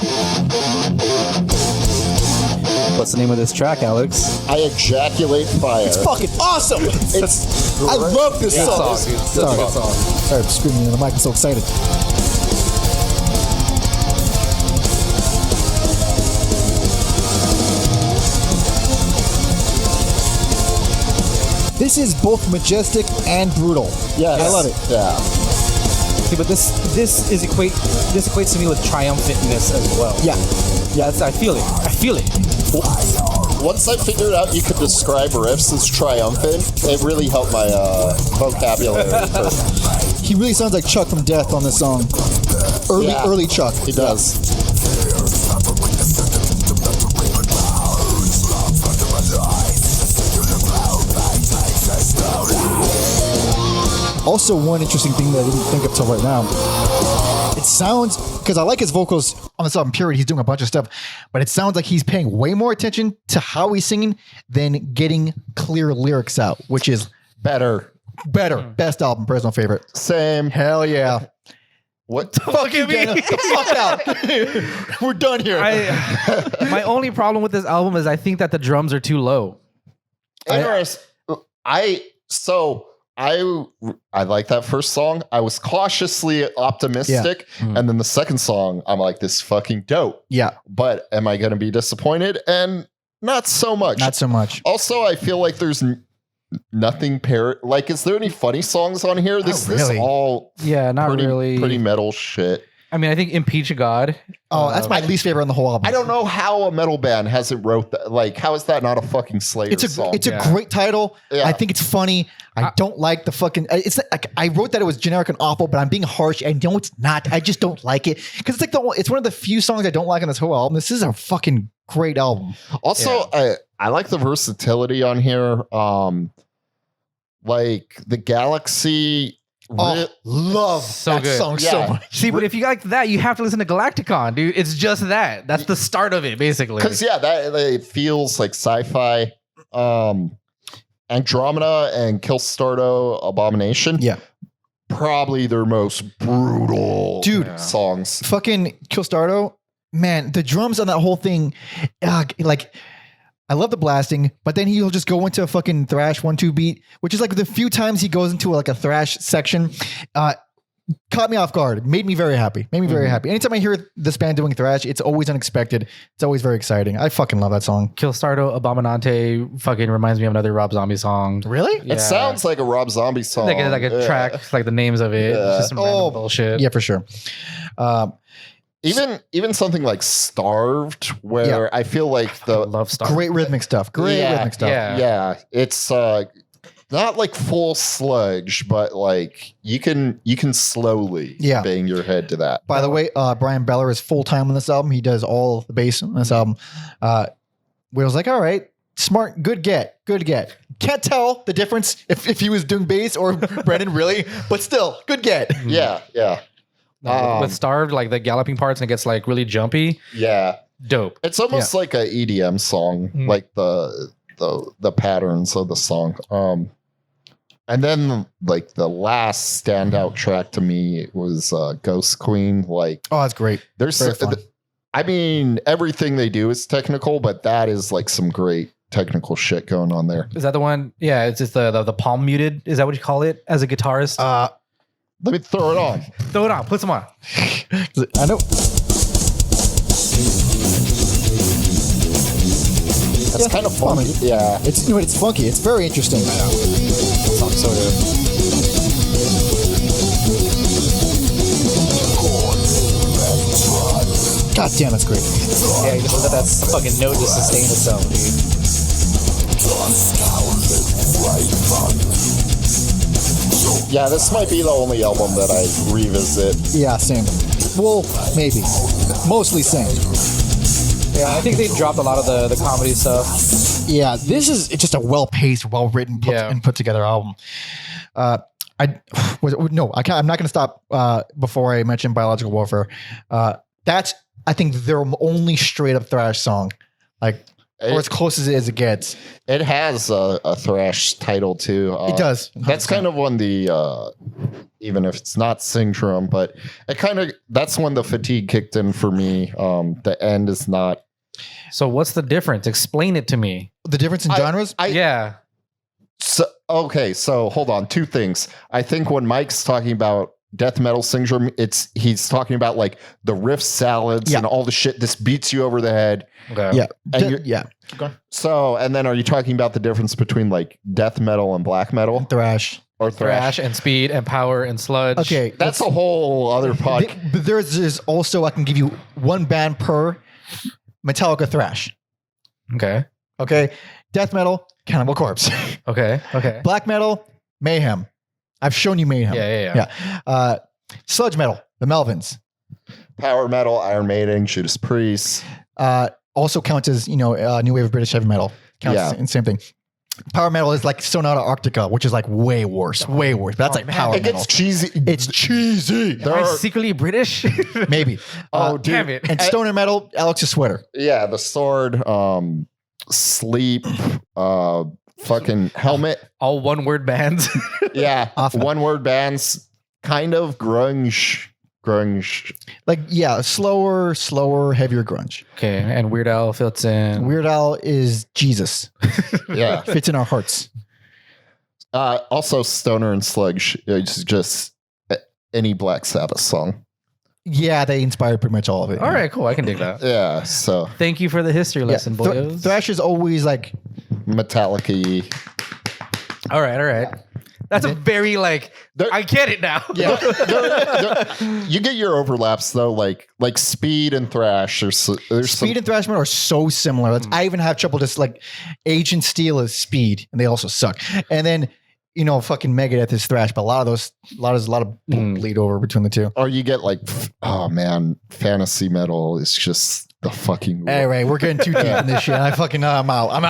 What's the name of this track, Alex? I ejaculate fire. It's fucking awesome. I love this song. Sorry, I'm screaming in the mic. I'm so excited. This is both majestic and brutal. Yes. I love it. Yeah. See, but this equates to me with triumphantness as well. Yeah. I feel it. Once I figured out you could describe riffs as triumphant, it really helped my vocabulary. He really sounds like Chuck from Death on this song. Early Chuck. He does. Also, one interesting thing that I didn't think of till right now. It sounds, because I like his vocals on this album, period. He's doing a bunch of stuff, but it sounds like he's paying way more attention to how he's singing than getting clear lyrics out, which is Better. Best album, personal favorite. Same. Hell yeah. What? Fuck me. Get the fuck out. We're done here. My only problem with this album is I think that the drums are too low. I like that first song. I was cautiously optimistic. And then the second song, I'm like, this is fucking dope. Yeah. But am I going to be disappointed? And not so much. Not so much. Also, I feel like there's nothing like, is there any funny songs on here? This is all not really pretty metal shit. I mean, I think Impeach a God. Oh, that's my least favorite on the whole album. I don't know how a metal band hasn't wrote that. Like, how is that not a fucking Slayer song? It's a great title. Yeah. I think it's funny. I don't like the fucking. It's like I wrote that it was generic and awful, but I'm being harsh. And no, it's not. I just don't like it because it's like it's one of the few songs I don't like on this whole album. This is a fucking great album. Also, I like the versatility on here. Like the Galaxy. Love So that good. song so much. See, but if you like that, you have to listen to Galacticon, dude. It's just that. That's the start of it, basically. Because that it feels like sci-fi. Andromeda and Killstardo Abomination. Yeah. Probably their most brutal songs. Fucking Killstardo, man, the drums on that whole thing, like, I love the blasting, but then he'll just go into a fucking thrash 1-2 beat, which is like the few times he goes into like a thrash section. caught me off guard. Made me very happy. Made me very happy. Anytime I hear this band doing thrash, it's always unexpected. It's always very exciting. I fucking love that song. Killstardo Abominante fucking reminds me of another Rob Zombie song. Really? Yeah. It sounds like a Rob Zombie song. Like a track, like the names of it. It's just some random bullshit. Yeah, for sure. Even something like Starved, where I feel like the Love Star. Great rhythmic stuff. Great rhythmic stuff. Yeah. it's not like full sludge, but like you can slowly bang your head to that. By the way, Brian Beller is full time on this album. He does all the bass on this album. Will's like, all right, smart, good get. Can't tell the difference if he was doing bass or Brendon really, but still, good get. Yeah. With Starved, like the galloping parts, and it gets like really jumpy. Yeah. Dope. It's almost like a EDM song, like the patterns of the song. And then like the last standout track to me was Ghost Queen. Like, Oh, that's great. there's Very fun. I mean, everything they do is technical, but that is like some great technical shit going on there. Is that the one? Yeah, it's just the palm muted. Is that what you call it as a guitarist? Let me throw it on. Throw it on. Put some on. I know. That's kind of funny. Yeah. It's it's funky. It's very interesting. Song so good. God damn, that's great. Yeah, you just let that fucking note just sustain itself, dude. Yeah, this might be the only album that I revisit. Yeah, same. Well, maybe. Mostly same. Yeah, I think they dropped a lot of the comedy stuff. Yeah, this is just a well-paced, well-written, and put together album. I'm not going to stop before I mention Biological Warfare. That's, I think, their only straight-up thrash song, or as close as it gets. It has a thrash title too. It does. 100%. That's kind of when the even if it's not Syndrome, but that's when the fatigue kicked in for me. The end is not. So what's the difference? Explain it to me. The difference in genres? Yeah. So hold on. Two things. I think when Mike's talking about death metal syndrome, he's talking about like the riff salads and all the shit. This beats you over the head. Okay. Yeah. So, and then are you talking about the difference between like death metal and black metal Thrash. or thrash? Thrash and speed and power and sludge. Okay. That's a whole other podcast. But there's also, I can give you one band per Metallica thrash. Okay. Death metal, Cannibal Corpse. Okay. Black metal, Mayhem. I've shown you Mayhem. Yeah. Sludge metal, the Melvins. Power metal, Iron Maiden, Judas Priest. Also counts as, new wave of British heavy metal. Counts in same thing. Power metal is like Sonata Arctica, which is like way worse. But that's like power It metal. gets cheesy. It's cheesy. Am I secretly British? Maybe. Oh, dude. Damn it. And stoner metal, Alex's Sweater. Yeah, the Sword, Sleep, fucking Helmet. All one word bands. Yeah, Often. one word bands, kind of grunge. Like, slower, heavier grunge. Okay. And Weird Al fits in. Weird Al is Jesus. Yeah. Fits in our hearts. Also, Stoner and Sludge is just any Black Sabbath song. Yeah, they inspired pretty much all of it. All right, cool. I can dig that. Yeah, so Thank you for the history lesson, boys. Thrash is always like Metallica-y. All right. That's a very I get it now. Yeah, you get your overlaps though, like speed and thrash. There's speed and thrash metal are so similar. I even have trouble just like Agent Steel is speed, and they also suck. And then fucking Megadeth is thrash, but a lot of bleed over between the two. Or you get like, oh man, fantasy metal is just the fucking. All right, we're getting too deep in this shit. I'm out.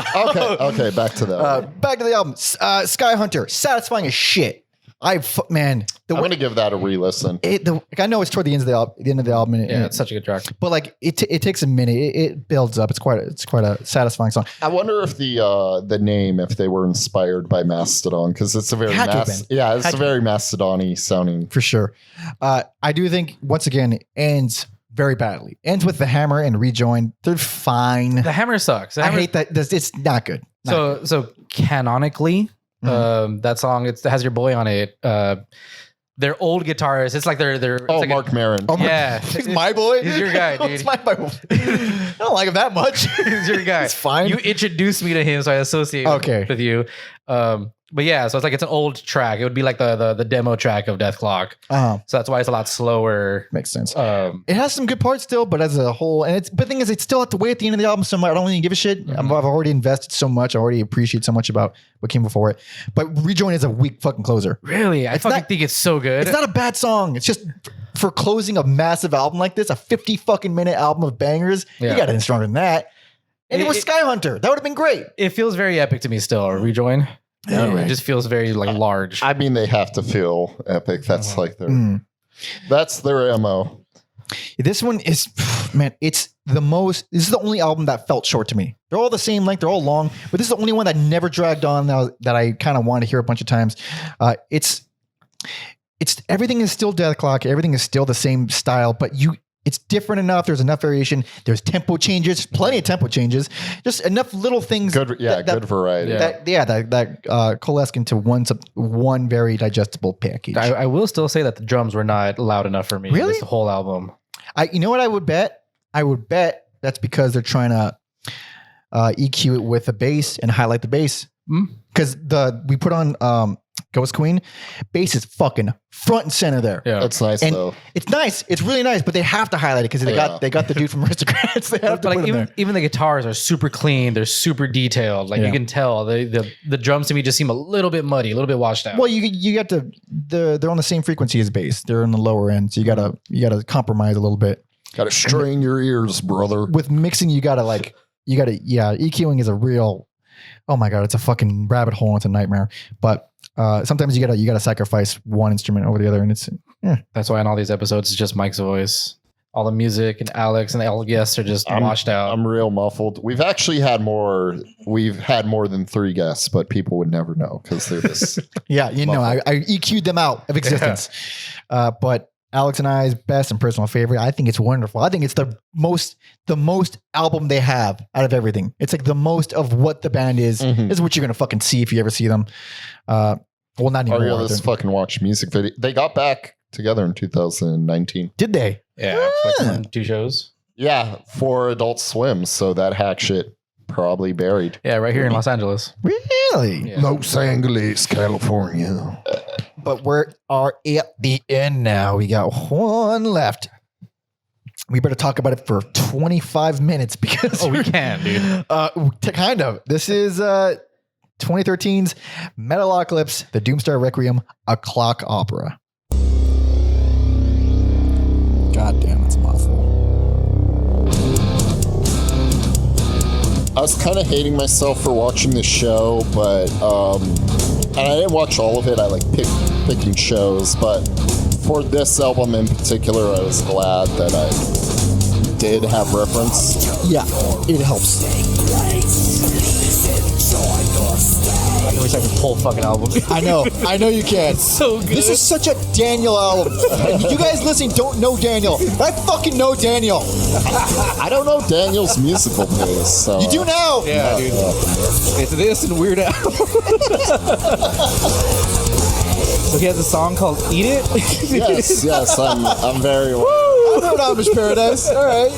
Okay, back to that. Back to the album. Sky Hunter, satisfying as shit. I'm gonna give that a re-listen. I know it's toward the end of the album. Yeah, it's such a good track. But like it takes a minute. It builds up. It's quite a satisfying song. I wonder if the name, if they were inspired by Mastodon, because it's a very very Mastodon-y sounding for sure. I do think once again it ends very badly. Ends with the Hammer and Rejoin. They're fine. The Hammer sucks. I hate that. It's not good. So canonically, that song it has your boy on it. their old guitarist. It's like they're it's like Mark Maron. yeah, He's my boy. He's your guy, dude. He's my boy. I don't like him that much. He's your guy. It's fine. You introduced me to him, so I associate with you. But yeah, so it's like it's an old track. It would be like the demo track of Dethklok. So that's why it's a lot slower. Makes sense. It has some good parts still, but as a whole, but the thing is, it's still at the way at the end of the album. So I don't really give a shit. I've already invested so much. I already appreciate so much about what came before it. But Rejoin is a weak fucking closer. Really, I think it's so good. It's not a bad song. It's just for closing a massive album like this, a 50 fucking minute album of bangers. You got anything stronger than that. And it was Sky Hunter. That would have been great. It feels very epic to me still. Rejoin. It just feels very like large. I mean, they have to feel epic. That's like their that's their MO. This one is, man, it's the most. This is the only album that felt short to me. They're all the same length. They're all long, but this is the only one that never dragged on. That I kind of wanted to hear a bunch of times. It's everything is still Dethklok. Everything is still the same style, but it's different enough. There's enough variation. There's tempo changes, plenty of tempo changes. Just enough little things. Good variety. That coalesce into one very digestible package. I will still say that the drums were not loud enough for me. Really? This whole album. You know what I would bet? I would bet that's because they're trying to EQ it with the bass and highlight the bass. Because we put on Ghost Queen, bass is fucking front and center there. Yeah, that's nice though. It's nice. It's really nice, but they have to highlight it because they got the dude from Aristocrats. They have to put him there. Even the guitars are super clean. They're super detailed. Like you can tell the drums to me just seem a little bit muddy, a little bit washed out. Well, you got they're on the same frequency as bass. They're in the lower end, so you gotta compromise a little bit. Got to strain your ears, brother. With mixing, EQing is a real. Oh my god, it's a fucking rabbit hole. It's a nightmare. But sometimes you gotta sacrifice one instrument over the other, and it's That's why in all these episodes it's just Mike's voice. All the music and Alex and all the guests are just washed out. I'm real muffled. We've actually had more. We've had more than 3 guests, but people would never know because they're just I EQ'd them out of existence. But Alex and I's best and personal favorite. I think it's wonderful. I think it's the most album they have out of everything. It's like the most of what the band is. This is what you're gonna fucking see if you ever see them. Well, not anymore. Let's fucking watch music video. They got back together in 2019. Did they? Yeah, like 2 shows. Yeah, for Adult Swim. So that hack shit probably buried. Yeah, right here in Los Angeles. Really? Yeah. Los Angeles, California. But we are at the end now. We got one left. We better talk about it for 25 minutes because we can, dude. Kind of. This is 2013's Metalocalypse, the Doomstar Requiem, a clock opera. God damn, that's a mouthful. I was kind of hating myself for watching this show, but and I didn't watch all of it. I like picking shows, but for this album in particular, I was glad that I did have reference. Yeah, it helps. I wish I could pull fucking album. I know you can. So good. This is such a Daniel album. You guys listening don't know Daniel. I fucking know Daniel. I don't know Daniel's musical taste. So, you do now. Yeah, dude. It's this and Weird Al. So he has a song called "Eat It." yes, I'm very well. I know Amish Paradise. All right.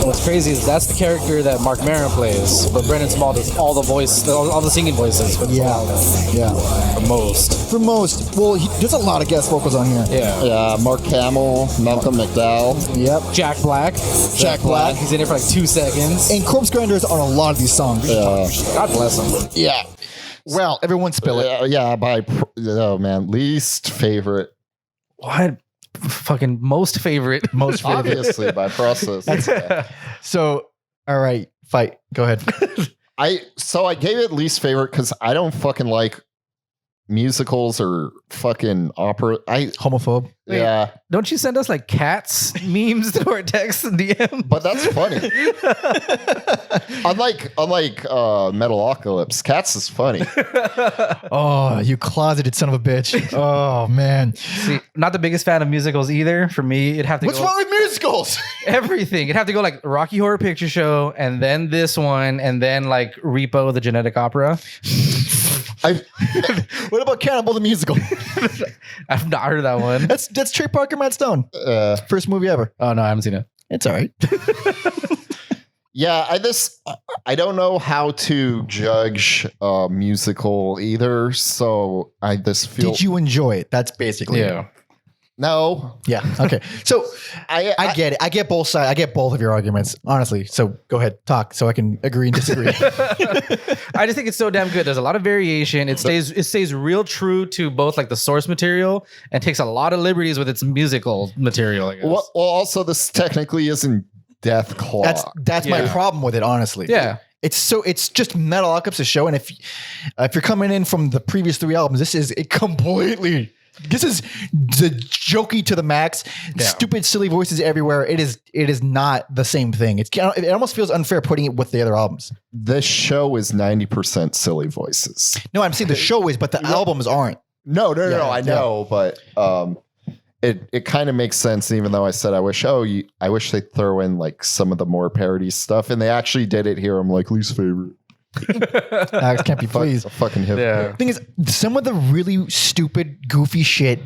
What's crazy is that's the character that Mark Maron plays, but Brendon Small does all the singing voices. For most. Well, there's a lot of guest vocals on here. Yeah, Mark Hamill, Malcolm McDowell. Yep. Jack Black. He's in there for like 2 seconds. And Corpse Grinder is on a lot of these songs. Yeah. God bless him. Yeah. Well, everyone spill it. Least favorite. What? Fucking most favorite. Obviously by process. So, all right, fight. Go ahead. I gave it least favorite because I don't fucking like musicals or fucking opera. Homophobe. Yeah, Don't you send us like cats memes to our text and DM? but that's funny. unlike Metalocalypse, Cats is funny. Oh, you closeted son of a bitch. Oh man. See, not the biggest fan of musicals either. For me, it'd have to What's go wrong with musicals? everything. It'd have to go like Rocky Horror Picture Show, and then this one, and then like Repo, the genetic opera. What about Cannibal the Musical? I've not heard of that one. That's Trey Parker, Matt Stone. First movie ever. Oh no, I haven't seen it. It's all right. Yeah, I don't know how to judge a musical either, so I just feel. Did you enjoy it? That's basically it. Yeah. No, Yeah. Okay. So I I get it. I get both sides. I get both of your arguments, honestly. So go ahead, talk, so I can agree and disagree. I just think it's so damn good. There's a lot of variation. It stays real true to both like the source material and takes a lot of liberties with its musical material, I guess. well, also this technically isn't Dethklok. That's my Yeah. problem with it, honestly. Yeah. It's just Metalocalypse's show, and if you're coming in from the previous 3 albums, this is the jokey to the max. Yeah. Stupid, silly voices everywhere. It is not the same thing. It almost feels unfair putting it with the other albums. This show is 90% silly voices. No, I'm saying the show is, but the albums aren't. No, Yeah, I know, but it kind of makes sense. Even though I said I wish they'd throw in like some of the more parody stuff, and they actually did it here. I'm like least favorite. I can't be pleased. Fucking hip. Yeah. Thing is, some of the really stupid, goofy shit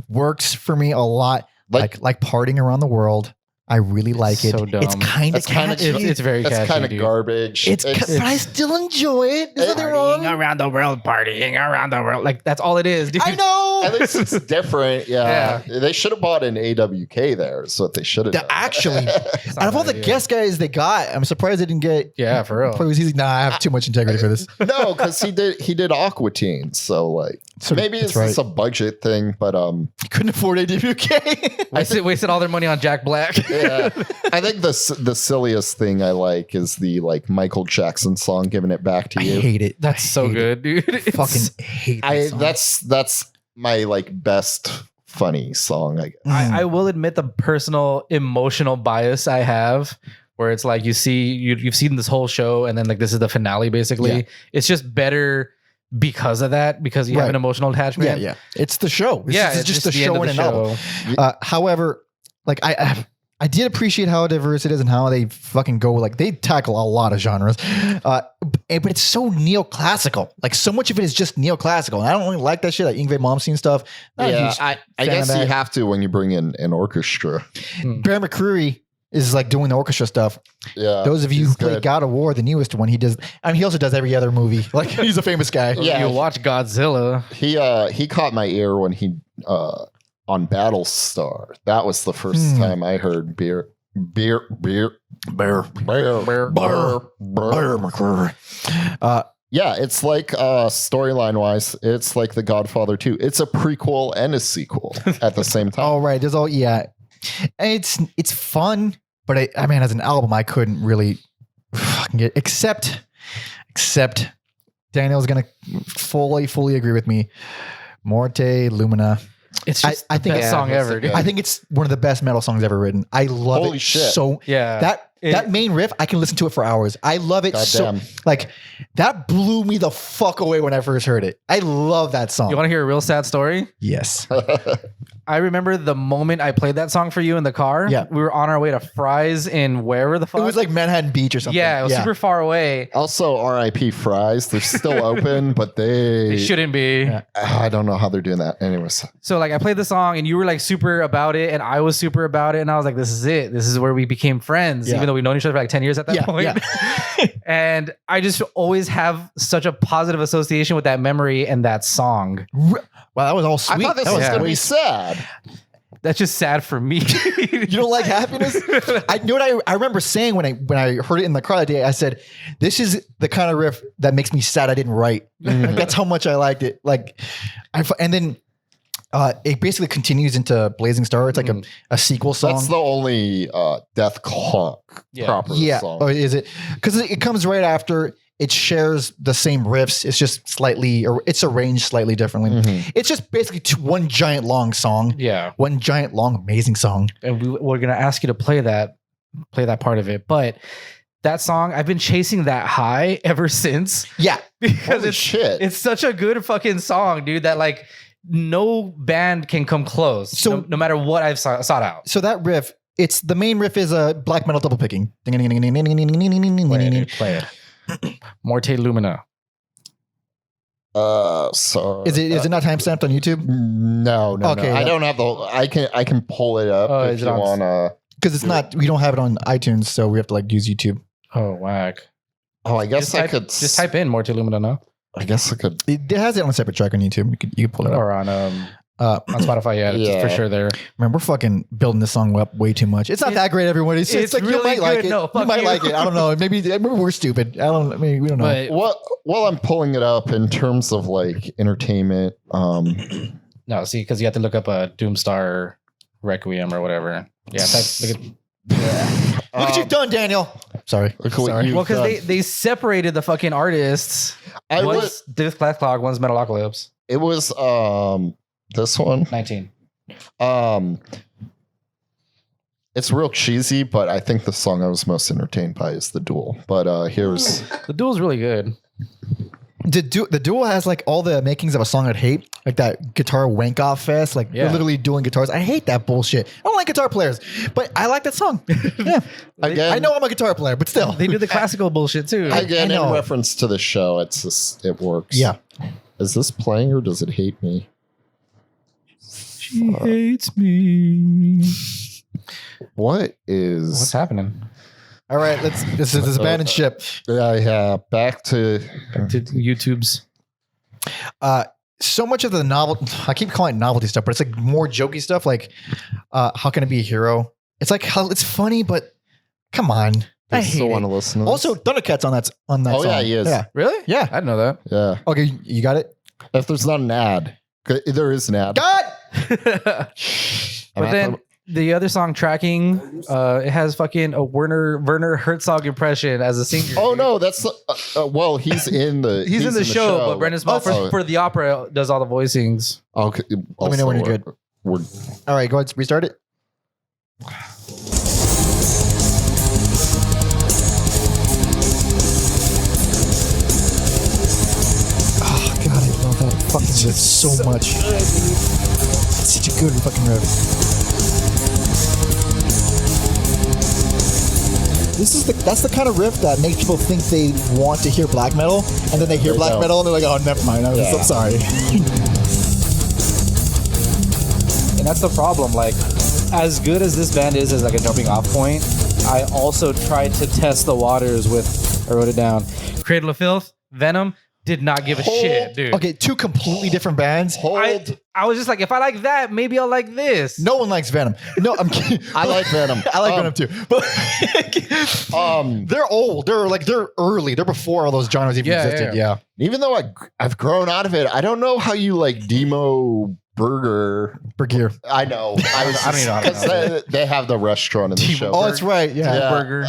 works for me a lot. Like Partying Around the World. I really like it. So dumb. It's kind of That's kinda- catchy. It's very That's catchy. kind of dude. garbage. But I still enjoy it. There's nothing wrong. Around the world, partying around the world. Like that's all it is, dude. I know. At least it's different. Yeah. They should have bought an AWK there. Is what they should have done. Actually, out of all the guest guys they got, I'm surprised they didn't get. Yeah, for real. Probably was easy. Nah, I have too much integrity for this. No, because he did Aqua Teen. So like maybe it's that's just a budget thing, but Couldn't afford AWK. Wasted all their money on Jack Black. yeah. I think the silliest thing I like is the like Michael Jackson song "Giving It Back to I You." hate it. That's so good, dude. It's- Fucking hate that song. That's my like best funny song. I guess. I will admit the personal emotional bias I have, where it's like you've seen this whole show and then like this is the finale basically. Yeah. It's just better because of that, because you have Right. an emotional attachment. Yeah. It's the show. It's just a the end show of and the an album. However, like I did appreciate how diverse it is and how they fucking go, like they tackle a lot of genres, but it's so neoclassical. Like so much of it is just neoclassical, and I don't really like that shit. Like Yngwie Malmsteen stuff. Not a Yeah, huge I fan of guess you that. have to when you bring in an orchestra. Bear McCreary is like doing the orchestra stuff. Yeah, Those of you who he's play good. God of War, the newest one, he does. I mean, he also does every other movie. Like he's a famous guy. Yeah. You watch Godzilla. He caught my ear when he on Battlestar. That was the first time I heard beer. Bear McCreary. Yeah, it's like storyline wise, it's like The Godfather 2. It's a prequel and a sequel at the same time. All right, there's all it's fun, but I mean, as an album, I couldn't really fucking get except Daniel's gonna fully agree with me. Morte Lumina. It's just I the think best it's- song ever, dude. I think it's one of the best metal songs ever written. I love Holy it shit. so. Yeah. That main riff, I can listen to it for hours. I love it so. Goddamn. Like that blew me the fuck away when I first heard it. I love that song. You want to hear a real sad story? Yes. I remember the moment I played that song for you in the car. Yeah. We were on our way to Fry's in wherever the fuck. It was like Manhattan Beach or something. yeah, it was super far away. Also, R.I.P. Fries. They're still open, but It shouldn't be. I don't know how they're doing that. Anyways, So like I played the song and you were like super about it and I was super about it and I was like, this is it. This is where we became friends, Yeah. even though we've known each other for like 10 years at that Yeah, point. yeah. And I just always have such a positive association with that memory and that song. Wow, that was all I sweet. thought this That was was going to way be sad. That's just sad for me. You don't like happiness? I know what I remember saying when I heard it in the car that day. I said, "This is the kind of riff that makes me sad I didn't write." Like, that's how much I liked it. Like, and then it basically continues into Blazing Star. It's like a sequel song. That's the only Dethklok proper Yeah. song. Or is it? Because it comes right after. it shares the same riffs. It's just slightly, or it's arranged slightly differently. Mhm. It's just basically one giant long song. Yeah. One giant long amazing song. And we're gonna ask you to play that part of it. But that song, I've been chasing that high ever since. Yeah. Because Holy shit. it's such a good fucking song, dude, that like no band can come close. So- no matter what I've sought out. So that riff, it's the main riff is a black metal double picking. Play it. Morte Lumina. So Is it not timestamped on YouTube? No. Okay, I yeah. don't have the. I can pull it up Oh, if is you it on- wanna. Because it's not. We don't have it on iTunes, so we have to like use YouTube. Oh, whack. Oh, I guess I could. Just type in Morte Lumina, no? I guess I could. It has it on a separate track on YouTube. You can pull it up. Or on Spotify, yeah, it's Yeah. for sure there. Man, we're fucking building this song up way too much. It's not that great, everyone. It's it's like you really might like good. it. No, you fuck might you. like it. I don't know. Maybe we're stupid. I don't. Maybe we don't know. But While I'm pulling it up in terms of like entertainment, no, see, because you have to look up a Doomstar Requiem or whatever. Yeah, look at Look what you've done, Daniel. Sorry. Look what Sorry. you've well, because done. they separated the fucking artists. I One's Dethklok, one's Metalocalypse. It was this one. 19. It's real cheesy, but I think the song I was most entertained by is the Duel. But here's The duel's really good. The duel has like all the makings of a song I'd hate, like that guitar wank off fest. Like Yeah. they're literally dueling guitars. I hate that bullshit. I don't like guitar players, but I like that song. Yeah, again. I know I'm a guitar player, but still, They do the classical bullshit too. Again, I in know. reference to the show, it's just it works. Yeah. Is this playing or does it hate me? She hates me. What is? What's happening? All right, this is abandoned ship. Yeah. Back to. To YouTube's. So much of the novel, I keep calling it novelty stuff, but it's like more jokey stuff. Like, how can I be a hero? It's like how it's funny, but come on, I I hate still it. want to listen. To Also, Thundercat's on that. Oh, song. yeah, he is. Yeah, Really? yeah. I didn't know that. yeah. Okay, you got it. If there's not an ad, there is an ad. God. But then the other song tracking, it has fucking a Werner Herzog impression as a singer. Oh no, that's well, he's in the He's in the show, but Brendon Small Oh, for the opera does all the voicings. okay. Let me know when you're good. We're All right, go ahead, restart it. Oh God, I love that fucking riff so much. It's such a good fucking riff. That's the kind of riff that makes people think they want to hear black metal, and then they hear They black don't. metal and they're like, oh, never mind. I'm Yeah. sorry. And that's the problem. Like, as good as this band is as like a jumping off point, I also tried to test the waters with, I wrote it down. Cradle of Filth, Venom, did not give a shit, dude. Okay, two completely different bands. I was just like, if I like that, maybe I'll like this. No one likes Venom. No, I'm kidding. I like Venom. I like Venom too. But they're old. They're early. They're before all those genres even Yeah, existed. yeah. Yeah. even though I've grown out of it, I don't know how you like Demo Burger. Bergier. I know. I don't even know how to because they have the restaurant in the show. Oh, that's right. Yeah. Yeah, Burger.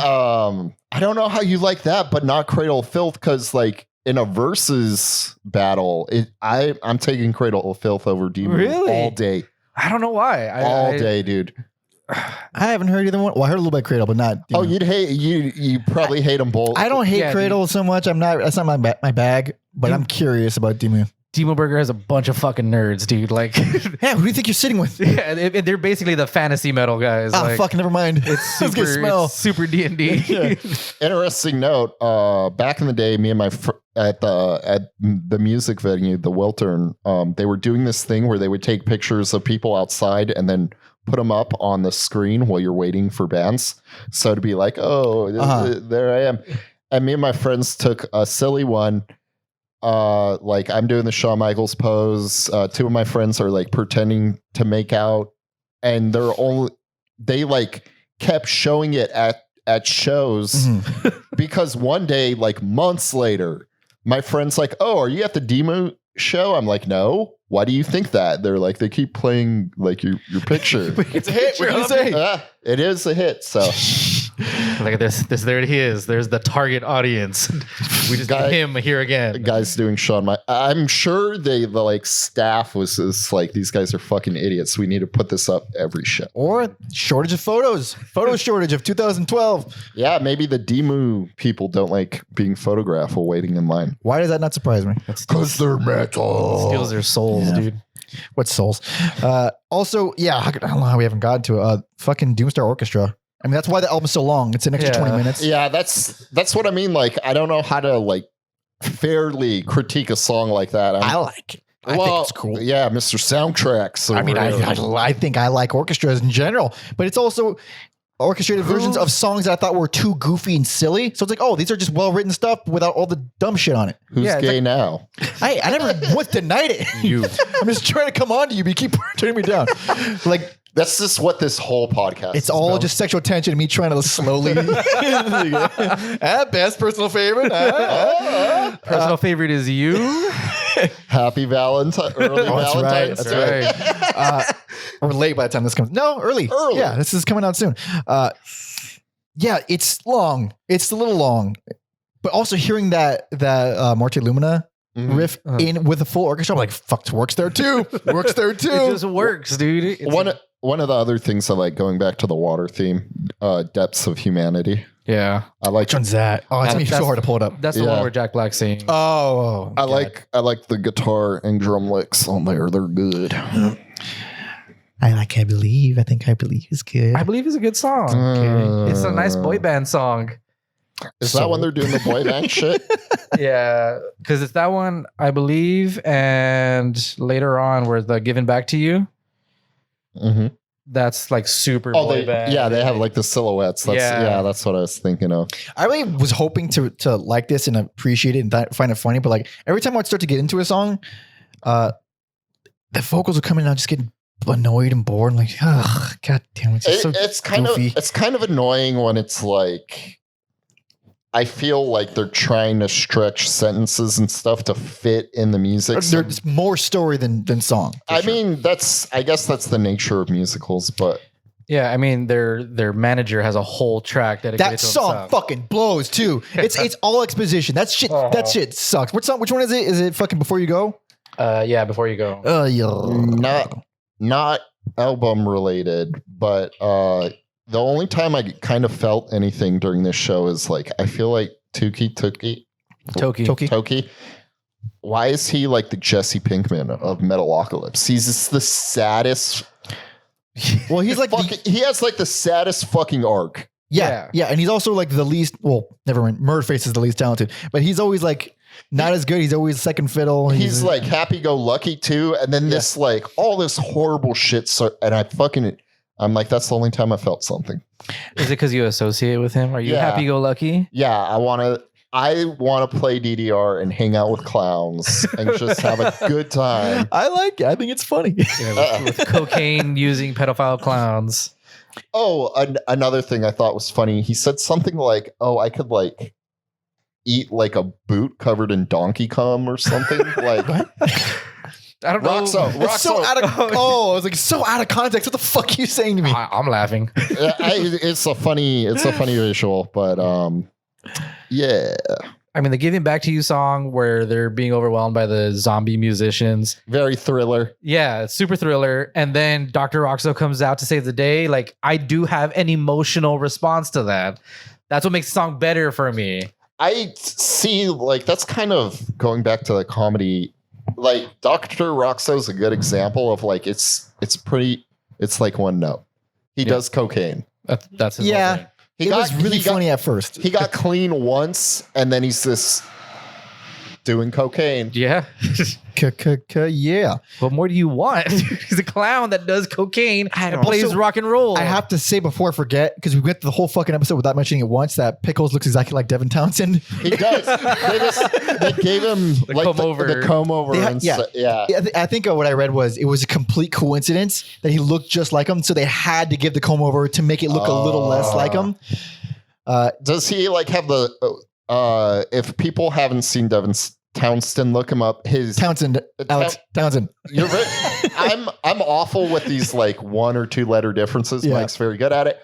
I don't know how you like that, but not Cradle of Filth, because like in a versus battle, I'm taking Cradle of Filth over Demon Really? all day. I don't know why. All day, dude. I haven't heard either one. Well, I heard a little bit of Cradle, but not. Oh, you'd hate you probably hate them both. I don't hate Yeah, Cradle so much. That's not my bag. But I'm curious about Demu. Demo Burger has a bunch of fucking nerds, dude. Like, Yeah, who do you think you're sitting with? yeah, they're basically the fantasy metal guys. Ah, like, fuck, never mind. It's Let's get super, smell. it's super D&D. Interesting note. Back in the day, me and my at the music venue, the Wiltern, they were doing this thing where they would take pictures of people outside and then put them up on the screen while you're waiting for bands. So to be like, oh, there I am. And me and my friends took a silly one. Like I'm doing the Shawn Michaels pose. Two of my friends are like pretending to make out, and they like kept showing it at shows because one day, like months later, my friend's like, "Oh, are you at the Demo show?" I'm like, "No." Why do you think that? They're like, they keep playing like your picture. It's a hit. What can you say? It is a hit. So Like this, there he is. There's the target audience. We just got him here again. Guys doing Shawn Michaels. I'm sure the like staff was just like, these guys are fucking idiots. We need to put this up every show. Or shortage of photos. Photo shortage of 2012. Yeah, maybe the Demu people don't like being photographed while waiting in line. Why does that not surprise me? Because they're metal. Steals their souls, dude. What souls? Also, yeah, I don't know how we haven't gotten to it. Fucking Doomstar Orchestra. I mean, that's why the album's so long. It's an extra 20 minutes. Yeah, that's what I mean. Like, I don't know how to like fairly critique a song like that. I like it. I think it's cool. Yeah, Mr. Soundtracks. I mean, I think I like orchestras in general, but it's also orchestrated versions of songs that I thought were too goofy and silly. So it's like, oh, these are just well-written stuff without all the dumb shit on it. Who's gay now? I never once denied it. I'm just trying to come on to you, but you keep turning me down. Like, that's just what this whole podcast it's is all about. just sexual tension and me trying to slowly. Best personal favorite. Personal favorite is you. Happy Valentine. Early Valentine's That's Day. right. Or late by the time this comes. No, early. Early. Yeah, this is coming out soon. Yeah, it's long. It's a little long. But also hearing that Morte Lumina riff in with a full orchestra, I'm like, fuck, works there too. Works there too. It just works, dude. It's One of the other things I like, going back to the water theme, Depths of Humanity. yeah. I like Which one's that? Oh, it's gonna be so hard to pull it up. That's the Yeah. one where Jack Black's singing. Oh, I like the guitar and drum licks on there. They're good. I believe. I think I believe is good. I believe it's a good song. It's a nice boy band song. Is that when they're doing the boy band shit? Yeah, because it's that one, I believe, and later on where the Giving Back to You. Mm-hmm. That's like super Oh, boy band. yeah, they have like the silhouettes. That's what I was thinking of. I really was hoping to like this and appreciate it and find it funny, but like every time I'd start to get into a song, the vocals would come in and I'd just get annoyed and bored. And like, oh, god damn it! It's kind of annoying when it's like, I feel like they're trying to stretch sentences and stuff to fit in the music. There's more story than song. I mean, I guess that's the nature of musicals, but Yeah, I mean their manager has a whole track dedicated That to song himself. fucking blows too. It's all exposition. That shit sucks. What song? Which one is it? Is it fucking Before You Go? Yeah, Before You Go. not album related, but the only time I kind of felt anything during this show is like, I feel like Toki. Why is he like the Jesse Pinkman of Metalocalypse? He's just the saddest. Well, he's like he has like the saddest fucking arc. yeah, and he's also like the least. Well, never mind. Murderface is the least talented, but he's always like not as good. He's always second fiddle. He's like happy-go-lucky too, and then this like all this horrible shit. And I'm like, that's the only time I felt something. Is it because you associate with him? Are you happy-go-lucky? Yeah, I want to play DDR and hang out with clowns and just have a good time. I like it. I think it's funny. Yeah, with cocaine using pedophile clowns. Oh, another thing I thought was funny. He said something like, "Oh, I could like eat like a boot covered in donkey cum or something." Like, I don't know. It's so out of I was like so out of context. What the fuck are you saying to me? I'm laughing. It's a funny visual, but yeah. I mean, the Giving Back to You song where they're being overwhelmed by the zombie musicians. Very Thriller. Yeah, it's super Thriller. And then Dr. Roxo comes out to save the day. Like, I do have an emotional response to that. That's what makes the song better for me. I see, like, that's kind of going back to the comedy. Like, Dr. Roxo's a good example of like, it's like one note. He does cocaine. That's his whole thing. It was really funny at first. He got clean once, and then he's just doing cocaine. Yeah. Yeah. What more do you want? He's a clown that does cocaine and plays Also, rock and roll. I have to say before I forget, because we went through the whole fucking episode without mentioning it once, that Pickles looks exactly like Devin Townsend. He does. They gave him The like comb over. the comb over. Yeah. I think what I read was it was a complete coincidence that he looked just like him, so they had to give the comb over to make it look a little less like him. Does he like have the? If people haven't seen Devin Townsend, look him up. Alex Townsend. You're right. I'm awful with these like 1 or 2 letter differences. Yeah. Mike's very good at it.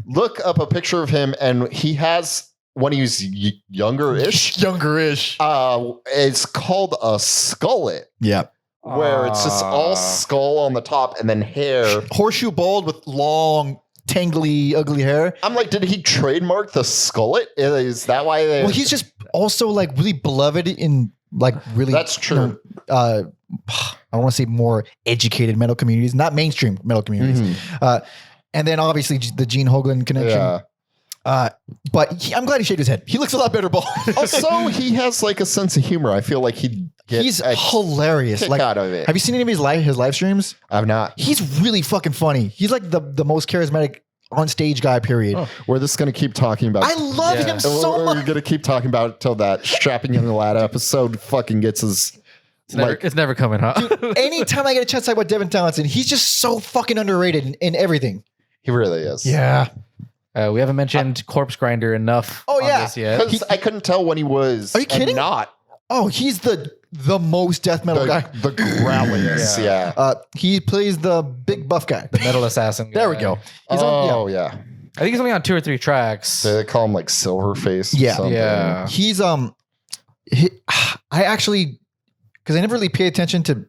look up a picture of him, and he has when he was younger-ish. Younger-ish. It's called a skullet, Yeah. where it's just all skull on the top and then hair. Horseshoe bald with long, tangly, ugly hair. I'm like, did he trademark the skullet? Is that why they? Well, he's just also like really beloved in like really. That's true. I don't want to say more educated metal communities, not mainstream metal communities. And then obviously the Gene Hoglan connection. Yeah. But I'm glad he shaved his head. He looks a lot better bald. Also, he has like a sense of humor. I feel like he'd get He's a hilarious. kick Like, out of it. have you seen any of his live streams? I've not. He's really fucking funny. He's like the most charismatic on stage guy. Period. We're just gonna keep talking about. I love him so We're much. gonna keep talking about it till that strapping young lad episode fucking gets his. It's never coming, huh? Anytime I get a chance to talk about Devin Townsend, he's just so fucking underrated in everything. He really is. Yeah. We haven't mentioned Corpse Grinder enough. Oh, on yeah. this yet. Because I couldn't tell when he was. Are you kidding? Not Oh, he's the most death metal guy. the growliest. Yeah. He plays the big buff guy. The Metal Assassin. There we guy. go. He's on, yeah. I think he's only on 2 or 3 tracks. They call him like Silverface. Yeah. Or something. Yeah. He's I actually, because I never really pay attention to.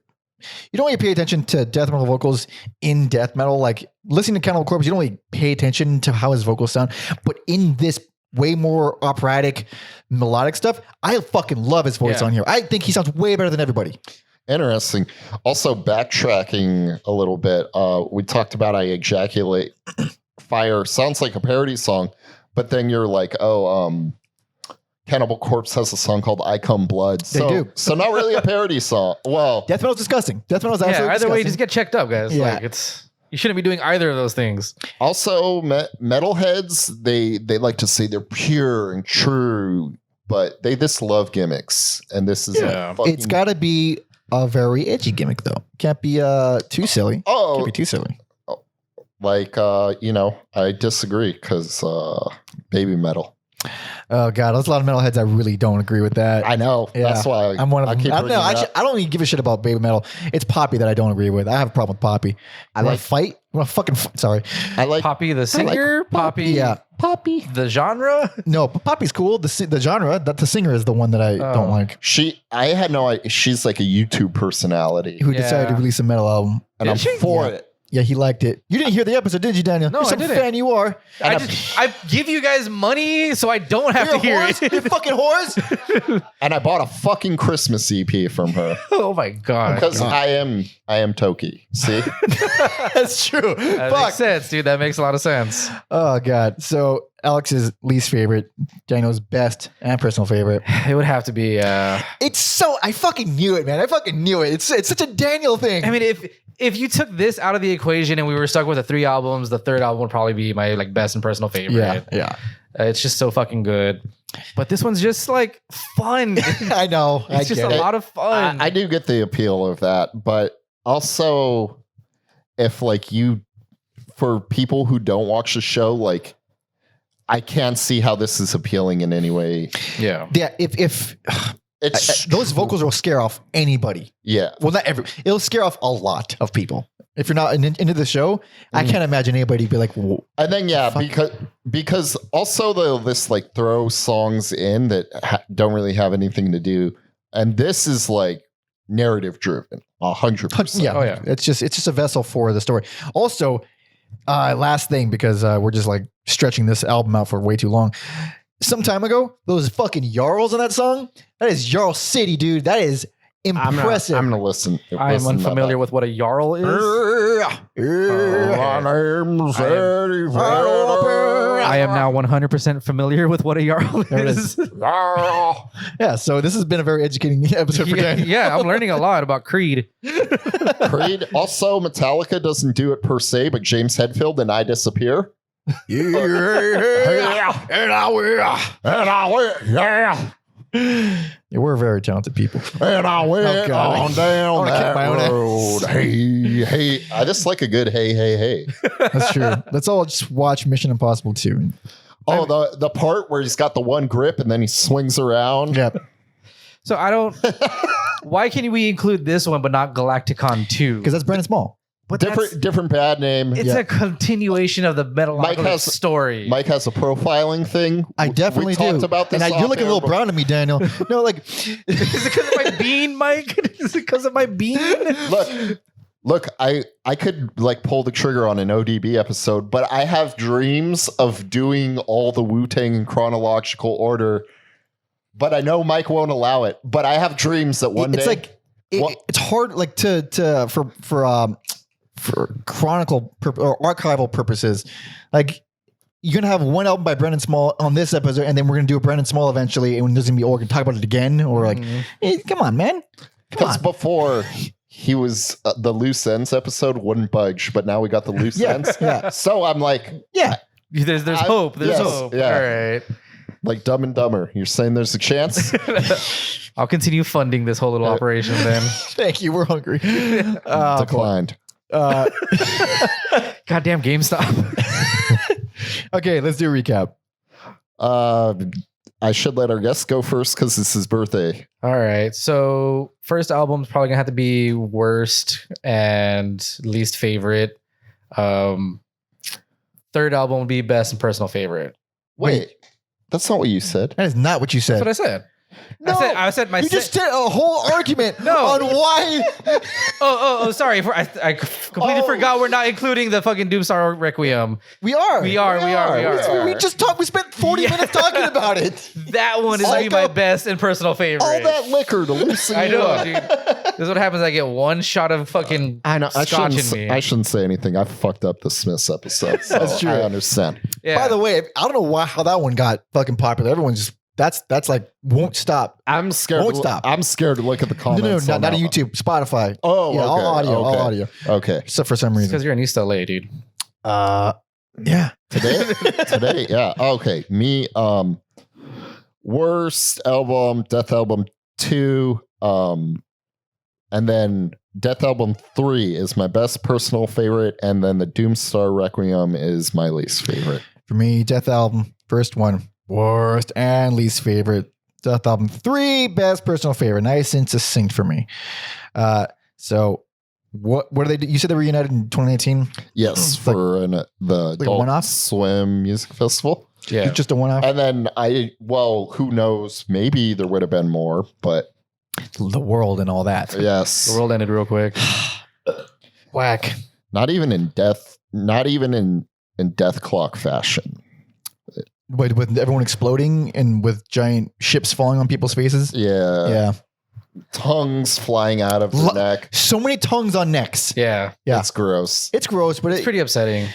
You don't really pay attention to death metal vocals in death metal. Like listening to Cannibal Corpse, you don't really pay attention to how his vocals sound. But in this way more operatic, melodic stuff, I fucking love his voice Yeah. on here. I think he sounds way better than everybody. Interesting. Also, backtracking a little bit, we talked about I Ejaculate Fire. Sounds like a parody song, but then you're like, Cannibal Corpse has a song called I Come Blood. They do. So not really a parody song. Well, Death metal's disgusting. Death metal's Yeah, absolutely either way, disgusting. just get checked up, guys. Yeah. Like you shouldn't be doing either of those things. also metalheads, they like to say they're pure and true, but they just love gimmicks. And this is a fucking, It's got to be a very edgy gimmick, though. Can't be too silly. Can't be too silly. like I disagree because baby metal. Oh god, there's a lot of metalheads. I really don't agree with that. I know. Yeah. That's why I'm one of them. keep I don't know. bringing it up. I don't even give a shit about baby metal. It's Poppy that I don't agree with. I have a problem with Poppy. I want like- to fight. I want to fucking. Sorry. I like Poppy the singer, Poppy, Yeah. Poppy. the genre. No, but Poppy's cool. The genre. That the singer is the one that I don't like. I had no idea. She's like a YouTube personality, Who decided to Yeah. release a metal album? and I'm for it. Yeah, he liked it. You didn't hear the episode, did you, Daniel? No, You're I some didn't. fan you are. I give you guys money so I don't have You're to hear whores. it. You fucking whores. And I bought a fucking Christmas EP from her Oh my god. because I am Toki. See, That's true. That Fuck. makes sense, dude. That makes a lot of sense. Oh god. So Alex's least favorite, Daniel's best and personal favorite. It would have to be. It's so I fucking knew it, man. I fucking knew it. It's such a Daniel thing. I mean, if you took this out of the equation and we were stuck with the 3 albums, the 3rd album would probably be my like best and personal favorite. yeah. It's just so fucking good. But this one's just like fun. I know. It's just a lot of fun. I do get the appeal of that, but also if like for people who don't watch the show, like I can't see how this is appealing in any way. yeah. Yeah, if It's those vocals will scare off anybody. yeah. Well, not every. It'll scare off a lot of people. If you're not into the show, I can't imagine anybody be like, "Whoa." And then because also they'll just like throw songs in that don't really have anything to do, and this is like narrative driven, 100%. Yeah, Oh, yeah. It's just a vessel for the story. Also, last thing because we're just like stretching this album out for way too long. Some time ago, those fucking Jarls on that song. That is Jarl City, dude. That is impressive. I'm gonna listen. I am unfamiliar with what a Jarl is. I am now 100% familiar with what a Jarl There it is. Yeah, so this has been a very educating episode for Daniel. Yeah, I'm learning a lot about Creed. Creed. Also, Metallica doesn't do it per se, but James Hetfield and I Disappear. And I will. Yeah, we're very talented people. And I went God. on down wanna kick that my own ass. road. Hey, hey. I just like a good hey, hey, hey. That's true. Let's all just watch Mission Impossible 2. Oh, the part where he's got the one grip and then he swings around. Yeah. So I don't. Why can we include this one but not Galacticon 2? Because that's Brendon Small. But different bad name. it's a continuation of the Metalocalypse story. Mike has a profiling thing. I definitely we talked do. about this, and you're looking a little brown to me, Daniel. No, like Is it because of my bean, Mike? Is it because of my bean? Look, I could like pull the trigger on an ODB episode, but I have dreams of doing all the Wu-Tang in chronological order. But I know Mike won't allow it. But I have dreams that one it's day. like it's hard, like for chronicle or archival purposes. Like you're gonna have one album by Brendon Small on this episode, and then we're gonna do a Brendon Small eventually, and there's gonna be, or we're gonna talk about it again, or like, hey, come on, man, Because before he was the loose ends episode wouldn't budge, but now we got the loose ends. Yeah. So I'm like, There's hope. There's hope. Yeah. All right. like Dumb and Dumber. You're saying there's a chance? I'll continue funding this whole little operation then. Thank you. We're hungry. Declined. Goddamn GameStop. Okay, let's do a recap. I should let our guest go first because it's his birthday. All right. So first album's probably gonna have to be worst and least favorite. Third album will be best and personal favorite. Wait, that's not what you said. That is not what you said. That's what I said. No, I said my you just did a whole argument No. on why. Sorry. I completely forgot we're not including the fucking Doomstar Requiem. We are. We are. We just talked. We spent 40 minutes talking about it. That one is gonna be my best and personal favorite. All that liquor to loosen I you know, up. dude. This is what happens. I get one shot of fucking I know. scotch in me. I shouldn't say anything. I fucked up the Smiths episode. So That's true. I understand. Yeah. By the way, I don't know how that one got fucking popular. Everyone's just that's like won't stop. I'm scared. Won't stop. I'm scared to look at the comments. No, on not that on one. YouTube, Spotify. Oh, yeah, okay, all audio, okay. all audio. Okay. Except for some because reason. you're in East LA, dude. Yeah. Today, yeah. Okay. Me, worst album, Dethalbum II, and then Dethalbum III is my best personal favorite, and then the Doomstar Requiem is my least favorite. For me, Death Album, first one, worst and least favorite. Death Album 3, best personal favorite. Nice and succinct for me. So what do they do? You said they were united in 2019? Yes, for the a Adult one-off? Swim Music Festival. Yeah. Just a one-off? And then who knows? Maybe there would have been more, but The world and all that. yes. The world ended real quick. Whack. Not even in Dethklok fashion. With everyone exploding and with giant ships falling on people's faces? Yeah. Yeah. Tongues flying out of the neck. So many tongues on necks. Yeah. Yeah. It's gross. It's gross, but It's pretty upsetting.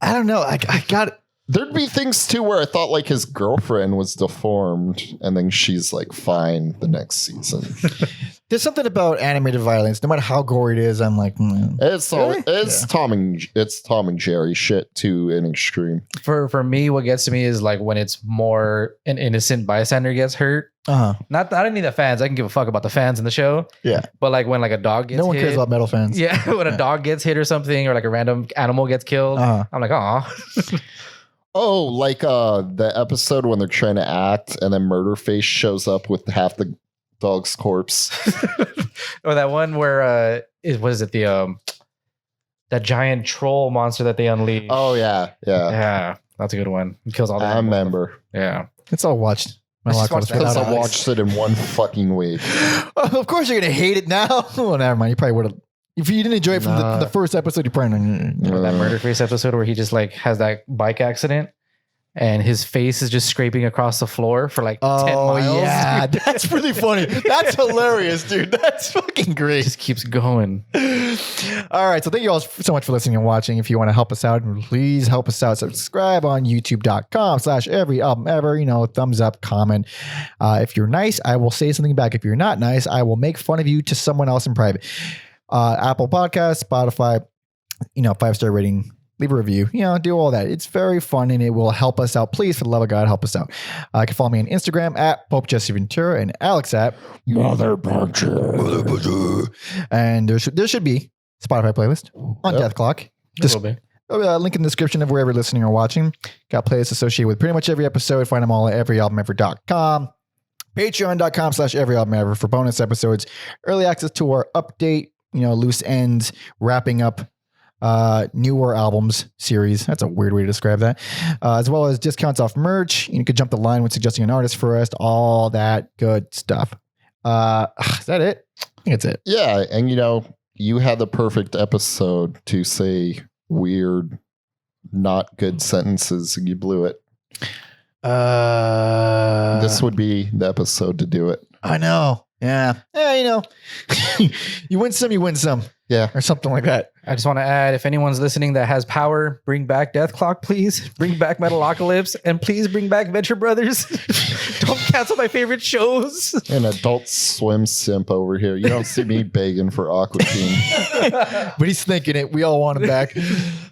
I don't know. I got There'd be things too where I thought like his girlfriend was deformed and then she's like fine the next season. there's something about animated violence. No matter how gory it is, I'm like, It's Tom and Jerry shit to an extreme. For me, what gets to me is like when it's more an innocent bystander gets hurt. uh-huh. Not I don't need the fans. I can give a fuck about the fans in the show. Yeah. But like when like a dog gets No one hit, cares about metal fans. Yeah, when a dog gets hit or something, or like a random animal gets killed, Uh-huh. I'm like, oh, Oh, like the episode when they're trying to act and then Murderface shows up with half the dog's corpse. or that one where what is it that giant troll monster that they unleash? Oh yeah. yeah, that's a good one. It kills all the I animals. remember. Yeah, It's all watched. Let's just watch that. Because I Nice. watched it in one fucking week. Of course you're gonna hate it now. Well, never mind. You probably would have. If you didn't enjoy it from the first episode, you probably. that Murderface episode where he just like has that bike accident and his face is just scraping across the floor for like 10 Oh miles. yeah, that's really funny. That's hilarious, dude. That's fucking great. Just keeps going. All right, so thank you all so much for listening and watching. If you want to help us out, please help us out. Subscribe on youtube.com/everyaLbumEver. Thumbs up, comment. If you're nice, I will say something back. If you're not nice, I will make fun of you to someone else in private. Apple Podcasts, Spotify, 5-star rating. Leave a review, do all that. It's very fun and it will help us out. Please, for the love of God, help us out. You can follow me on Instagram at Pope Jesse Ventura and Alex at Mother Puncher. And there should be Spotify playlist on Dethklok. A little bit. Link in the description of wherever you're listening or watching. Got playlists associated with pretty much every episode. Find them all at everyalbumever.com. Patreon.com/everyalbumever for bonus episodes. Early access to our update, loose ends, wrapping up newer albums series. That's a weird way to describe that. As well as discounts off merch. You could jump the line when suggesting an artist for us. All that good stuff. Is that it? I think that's it. Yeah, and you had the perfect episode to say weird, not good sentences, and you blew it. This would be the episode to do it. I know. Yeah. Yeah, you win some, you win some. Yeah. Or something like that. I just want to add, if anyone's listening that has power, bring back Dethklok, please. Bring back Metalocalypse, and please bring back Venture Brothers. Don't cancel my favorite shows. An Adult Swim simp over here. You don't see me begging for Aqua Teen. But he's thinking it. We all want him back.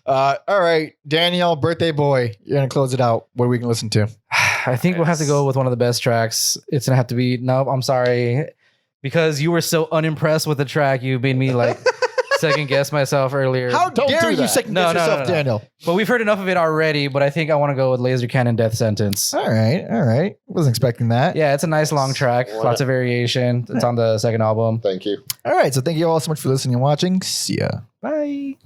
All right. Daniel, birthday boy. You're going to close it out. What are we going to listen to? I think we'll have to go with one of the best tracks. It's going to have to be, nope, I'm sorry. Because you were so unimpressed with the track, you made me like second guess myself earlier. How Don't dare do you that. second guess yourself, no. Daniel? But we've heard enough of it already, but I think I want to go with Laser Cannon Death Sentence. All right. Wasn't expecting that. Yeah, it's a nice long track. What Lots a- of variation. It's on the second album. Thank you. All right. So thank you all so much for listening and watching. See ya. Bye.